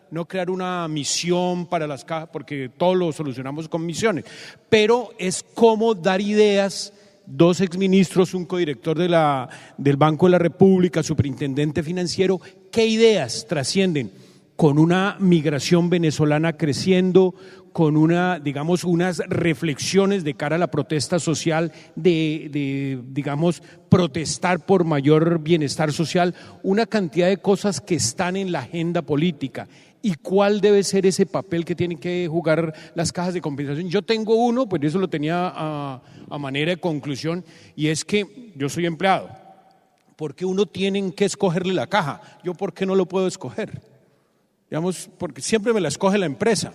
no crear una misión para las cajas, porque todo lo solucionamos con misiones, pero es cómo dar ideas. 2 exministros, un codirector del Banco de la República, superintendente financiero, ¿qué ideas trascienden? Con una migración venezolana creciendo, con unas reflexiones de cara a la protesta social, digamos, protestar por mayor bienestar social, una cantidad de cosas que están en la agenda política. ¿Y cuál debe ser ese papel que tienen que jugar las cajas de compensación? Yo tengo uno, pues eso lo tenía a manera de conclusión, y es que yo soy empleado. ¿Por qué uno tiene que escogerle la caja? ¿Yo por qué no lo puedo escoger? Digamos, porque siempre me la escoge la empresa.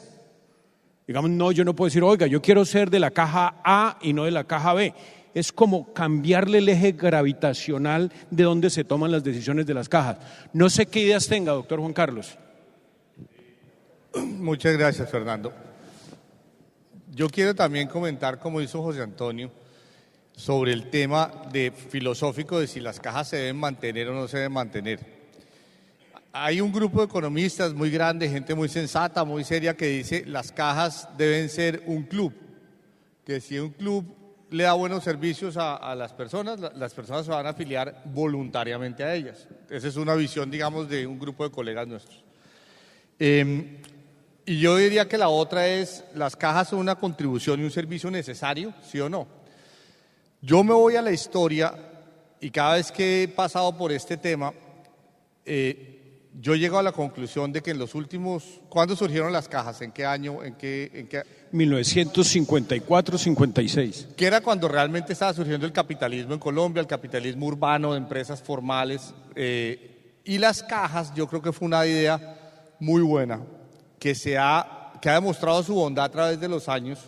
Digamos, no, yo no puedo decir, oiga, yo quiero ser de la caja A y no de la caja B. Es como cambiarle el eje gravitacional de donde se toman las decisiones de las cajas. No sé qué ideas tenga, doctor Juan Carlos. Muchas gracias, Fernando. Yo quiero también comentar, como hizo José Antonio, sobre el tema filosófico de si las cajas se deben mantener o no se deben mantener. Hay un grupo de economistas muy grande, gente muy sensata, muy seria, que dice las cajas deben ser un club, que si un club le da buenos servicios a las personas se van a afiliar voluntariamente a ellas. Esa es una visión, digamos, de un grupo de colegas nuestros. Y yo diría que la otra es, las cajas son una contribución y un servicio necesario, ¿sí o no? Yo me voy a la historia y cada vez que he pasado por este tema, yo llego a la conclusión de que en los últimos, ¿cuándo surgieron las cajas? ¿En qué año? ¿En qué? 1954-56. Que era cuando realmente estaba surgiendo el capitalismo en Colombia, el capitalismo urbano de empresas formales. Y las cajas, yo creo que fue una idea muy buena, que ha demostrado su bondad a través de los años,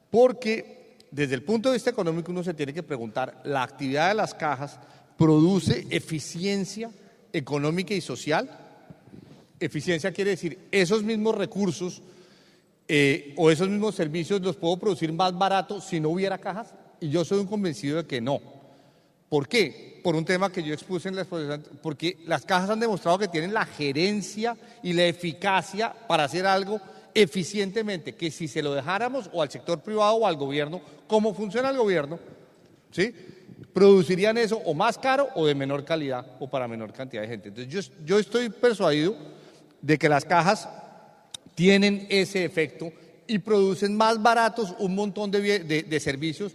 porque desde el punto de vista económico uno se tiene que preguntar, ¿la actividad de las cajas produce eficiencia económica y social? Eficiencia quiere decir, esos mismos recursos o esos mismos servicios los puedo producir más baratos si no hubiera cajas, y yo soy un convencido de que no. ¿Por qué? Por un tema que yo expuse en la exposición, porque las cajas han demostrado que tienen la gerencia y la eficacia para hacer algo eficientemente, que si se lo dejáramos o al sector privado o al gobierno, como funciona el gobierno, ¿sí?, producirían eso o más caro o de menor calidad o para menor cantidad de gente. Entonces yo estoy persuadido de que las cajas tienen ese efecto y producen más baratos un montón de servicios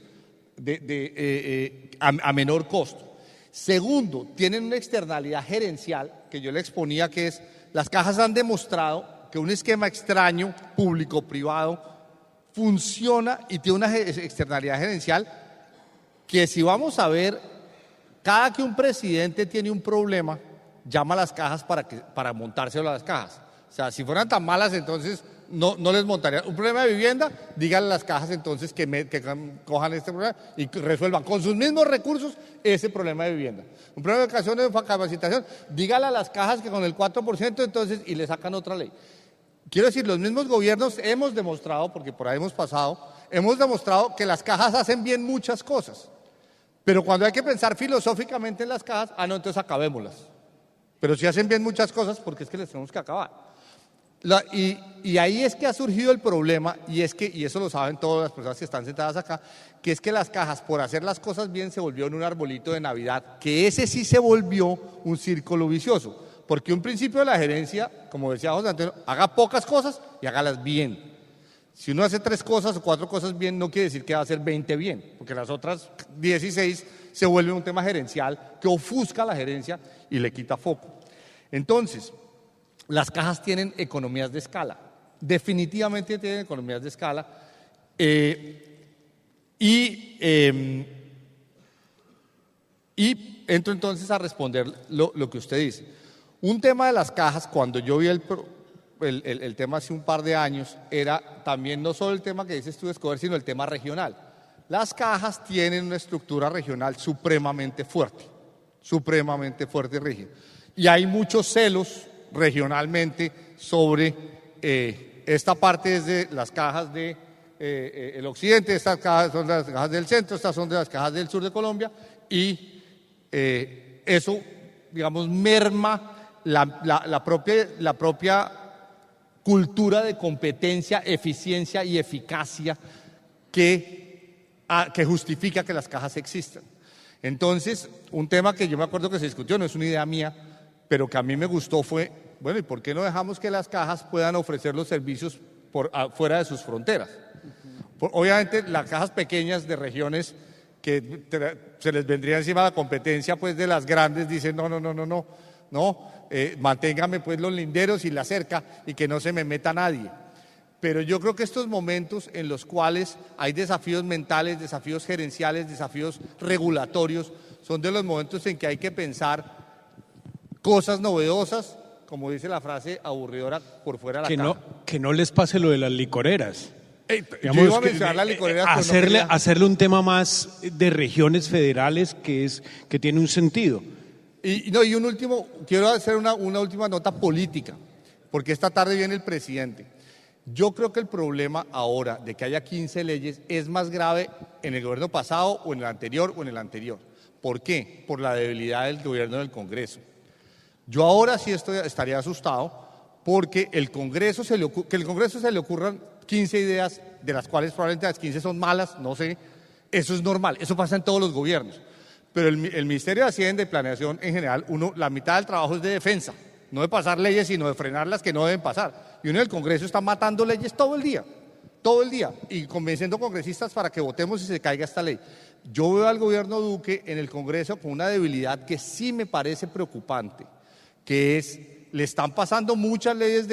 a menor costo. Segundo, tienen una externalidad gerencial que yo le exponía, que es, las cajas han demostrado que un esquema extraño, público-privado, funciona y tiene una externalidad gerencial que, si vamos a ver, cada que un presidente tiene un problema, llama a las cajas para montárselo a las cajas. O sea, si fueran tan malas, entonces no les montaría. Un problema de vivienda, díganle a las cajas entonces que cojan este problema y resuelvan con sus mismos recursos ese problema de vivienda. Un problema de educación, de capacitación, díganle a las cajas que con el 4% entonces, y le sacan otra ley. Quiero decir, los mismos gobiernos hemos demostrado, porque por ahí hemos pasado, hemos demostrado que las cajas hacen bien muchas cosas. Pero cuando hay que pensar filosóficamente en las cajas, no, entonces acabémoslas. Pero si hacen bien muchas cosas, porque es que les tenemos que acabar. Y ahí es que ha surgido el problema, y eso lo saben todas las personas que están sentadas acá, que es que las cajas, por hacer las cosas bien, se volvió en un arbolito de Navidad, que ese sí se volvió un círculo vicioso. Porque un principio de la gerencia, como decía José Antonio, haga pocas cosas y hágalas bien. Si uno hace 3 cosas o 4 cosas bien, no quiere decir que va a hacer 20 bien, porque las otras 16 se vuelve un tema gerencial que ofusca la gerencia y le quita foco. Entonces, las cajas tienen economías de escala, definitivamente tienen economías de escala, y entro entonces a responder lo que usted dice. Un tema de las cajas, cuando yo vi el tema hace un par de años era también no solo el tema que dices tú de escoger, sino el tema regional. Las cajas tienen una estructura regional supremamente fuerte y rígida. Y hay muchos celos regionalmente sobre esta parte desde las cajas de el occidente, estas cajas son las cajas del centro, estas son de las cajas del sur de Colombia, y eso, digamos, merma la propia cultura de competencia, eficiencia y eficacia que justifica que las cajas existan. Entonces, un tema que yo me acuerdo que se discutió, no es una idea mía, pero que a mí me gustó fue, bueno, ¿y por qué no dejamos que las cajas puedan ofrecer los servicios fuera de sus fronteras? Obviamente, las cajas pequeñas de regiones que se les vendría encima la competencia pues de las grandes, dicen no, manténgame pues los linderos y la cerca y que no se me meta nadie. Pero yo creo que estos momentos en los cuales hay desafíos mentales, desafíos gerenciales, desafíos regulatorios, son de los momentos en que hay que pensar cosas novedosas, como dice la frase aburridora, por fuera de la caja. Que no les pase lo de las licoreras. Yo iba a mencionar las licoreras, hacerle un tema más de regiones federales que tiene un sentido. Y un último, quiero hacer una última nota política, porque esta tarde viene el presidente. Yo creo que el problema ahora de que haya 15 leyes es más grave en el gobierno pasado o en el anterior o en el anterior. ¿Por qué? Por la debilidad del gobierno del Congreso. Yo ahora sí estaría asustado porque que el Congreso se le ocurran 15 ideas, de las cuales probablemente las 15 son malas, no sé, eso es normal, eso pasa en todos los gobiernos. Pero el Ministerio de Hacienda y Planeación en general, la mitad del trabajo es de defensa, no de pasar leyes, sino de frenar las que no deben pasar. Y uno del Congreso está matando leyes todo el día, y convenciendo congresistas para que votemos y se caiga esta ley. Yo veo al gobierno Duque en el Congreso con una debilidad que sí me parece preocupante, que es, le están pasando muchas leyes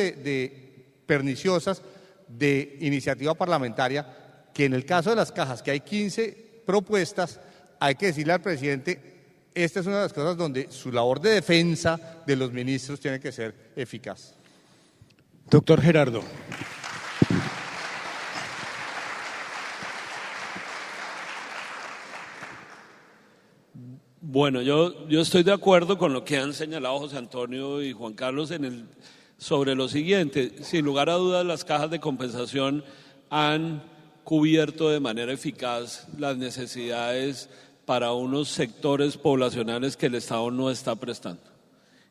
perniciosas de iniciativa parlamentaria, que en el caso de las cajas, que hay 15 propuestas, hay que decirle al presidente, esta es una de las cosas donde su labor de defensa de los ministros tiene que ser eficaz. Doctor Gerardo. Bueno, yo estoy de acuerdo con lo que han señalado José Antonio y Juan Carlos sobre lo siguiente. Sin lugar a dudas, las cajas de compensación han cubierto de manera eficaz las necesidades para unos sectores poblacionales que el Estado no está prestando.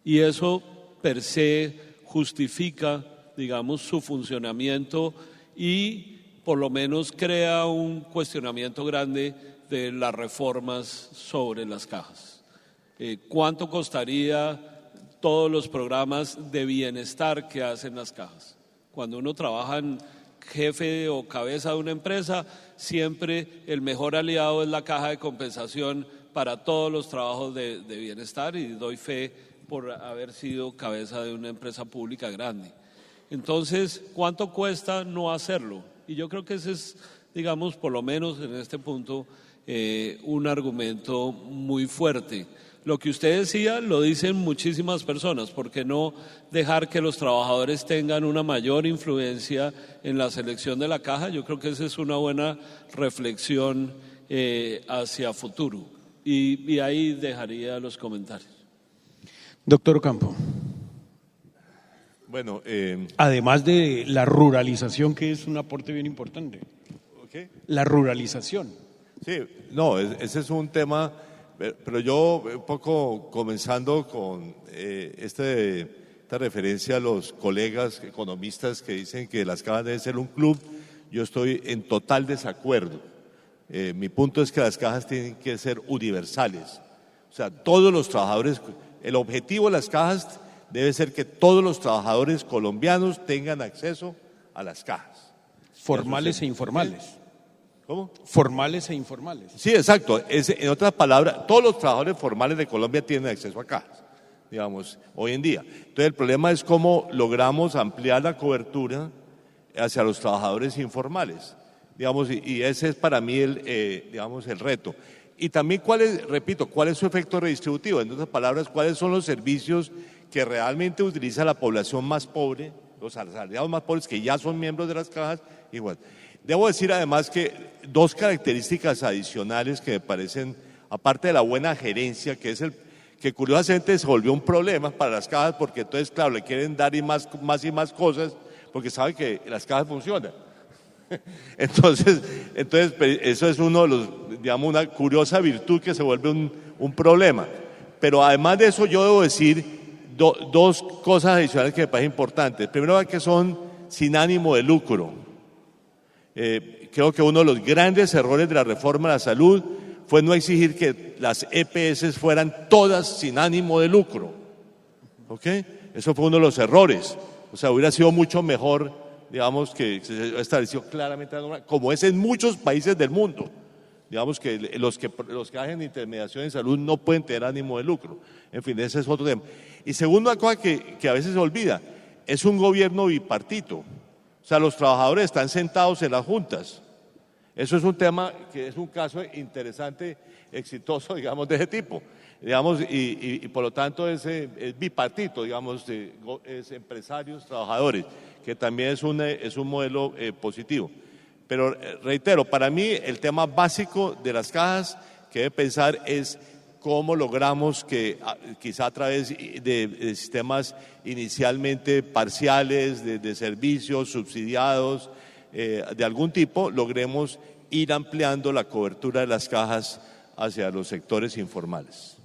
Y eso per se justifica, digamos, su funcionamiento y por lo menos crea un cuestionamiento grande de las reformas sobre las cajas. ¿Cuánto costaría todos los programas de bienestar que hacen las cajas? Cuando uno trabaja en jefe o cabeza de una empresa, siempre el mejor aliado es la caja de compensación para todos los trabajos de bienestar, y doy fe por haber sido cabeza de una empresa pública grande. Entonces, ¿cuánto cuesta no hacerlo? Y yo creo que ese es, digamos, por lo menos en este punto, un argumento muy fuerte. Lo que usted decía lo dicen muchísimas personas. ¿Por qué no dejar que los trabajadores tengan una mayor influencia en la selección de la caja? Yo creo que esa es una buena reflexión hacia futuro. Y ahí dejaría los comentarios. Doctor Ocampo. Bueno, además de la ruralización, que es un aporte bien importante. ¿qué? La ruralización. Sí, no, ese es un tema, pero yo un poco comenzando con esta referencia a los colegas economistas que dicen que las cajas deben ser un club, yo estoy en total desacuerdo. Mi punto es que las cajas tienen que ser universales, o sea, todos los trabajadores, el objetivo de las cajas debe ser que todos los trabajadores colombianos tengan acceso a las cajas. Formales e informales. ¿Cómo? Formales e informales. Sí, exacto. En otras palabras, todos los trabajadores formales de Colombia tienen acceso a cajas, digamos, hoy en día. Entonces, el problema es cómo logramos ampliar la cobertura hacia los trabajadores informales, digamos, y ese es para mí digamos, el reto. Y también, ¿cuál es su efecto redistributivo? En otras palabras, ¿cuáles son los servicios que realmente utiliza la población más pobre los asalariados más pobres que ya son miembros de las cajas, igual. Debo decir además que dos características adicionales que me parecen, aparte de la buena gerencia, que es que curiosamente se volvió un problema para las cajas, porque entonces, claro, le quieren dar más y más cosas, porque saben que las cajas funcionan. Entonces, eso es uno de los, digamos, una curiosa virtud que se vuelve un problema. Pero además de eso, yo debo decir dos cosas adicionales que me parecen importantes. Primero, que son sin ánimo de lucro. Creo que uno de los grandes errores de la reforma de la salud fue no exigir que las EPS fueran todas sin ánimo de lucro. ¿Ok? Eso fue uno de los errores. O sea, hubiera sido mucho mejor, digamos, que se estableció claramente la norma, como es en muchos países del mundo. Digamos que los que hacen intermediación en salud no pueden tener ánimo de lucro. En fin, ese es otro tema. Y segunda cosa que a veces se olvida, es un gobierno bipartito. O sea, los trabajadores están sentados en las juntas. Eso es un tema que es un caso interesante, exitoso, digamos, de ese tipo. Digamos, y por lo tanto es bipartito, digamos, es empresarios, trabajadores, que también es un modelo positivo. Pero reitero, para mí el tema básico de las cajas que debe pensar es cómo logramos que quizá a través de sistemas inicialmente parciales, de servicios subsidiados, de algún tipo, logremos ir ampliando la cobertura de las cajas hacia los sectores informales.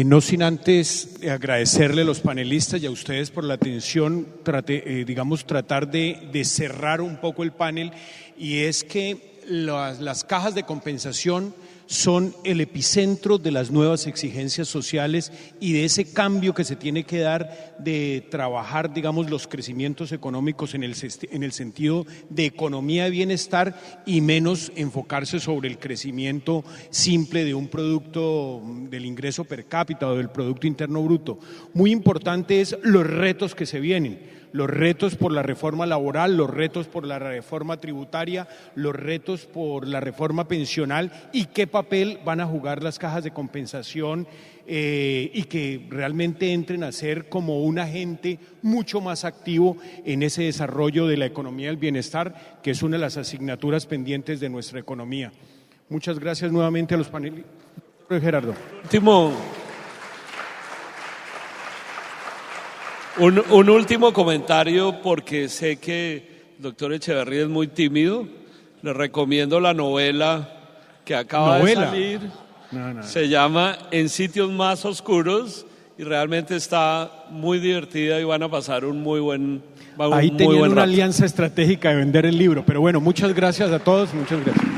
No sin antes agradecerle a los panelistas y a ustedes por la atención, tratar de cerrar un poco el panel, y es que las cajas de compensación son el epicentro de las nuevas exigencias sociales y de ese cambio que se tiene que dar de trabajar, digamos, los crecimientos económicos en el sentido de economía de bienestar y menos enfocarse sobre el crecimiento simple de un producto del ingreso per cápita o del Producto Interno Bruto. Muy importante es los retos que se vienen. Los retos por la reforma laboral, los retos por la reforma tributaria, los retos por la reforma pensional y qué papel van a jugar las cajas de compensación y que realmente entren a ser como un agente mucho más activo en ese desarrollo de la economía del bienestar, que es una de las asignaturas pendientes de nuestra economía. Muchas gracias nuevamente a los panelistas. Gerardo. Un último comentario, porque sé que el doctor Echeverría es muy tímido. Le recomiendo la novela que acaba de salir. No. Se llama En sitios más oscuros y realmente está muy divertida y van a pasar un muy buen Ahí tenían una alianza estratégica de vender el libro. Pero bueno, muchas gracias a todos. Muchas gracias.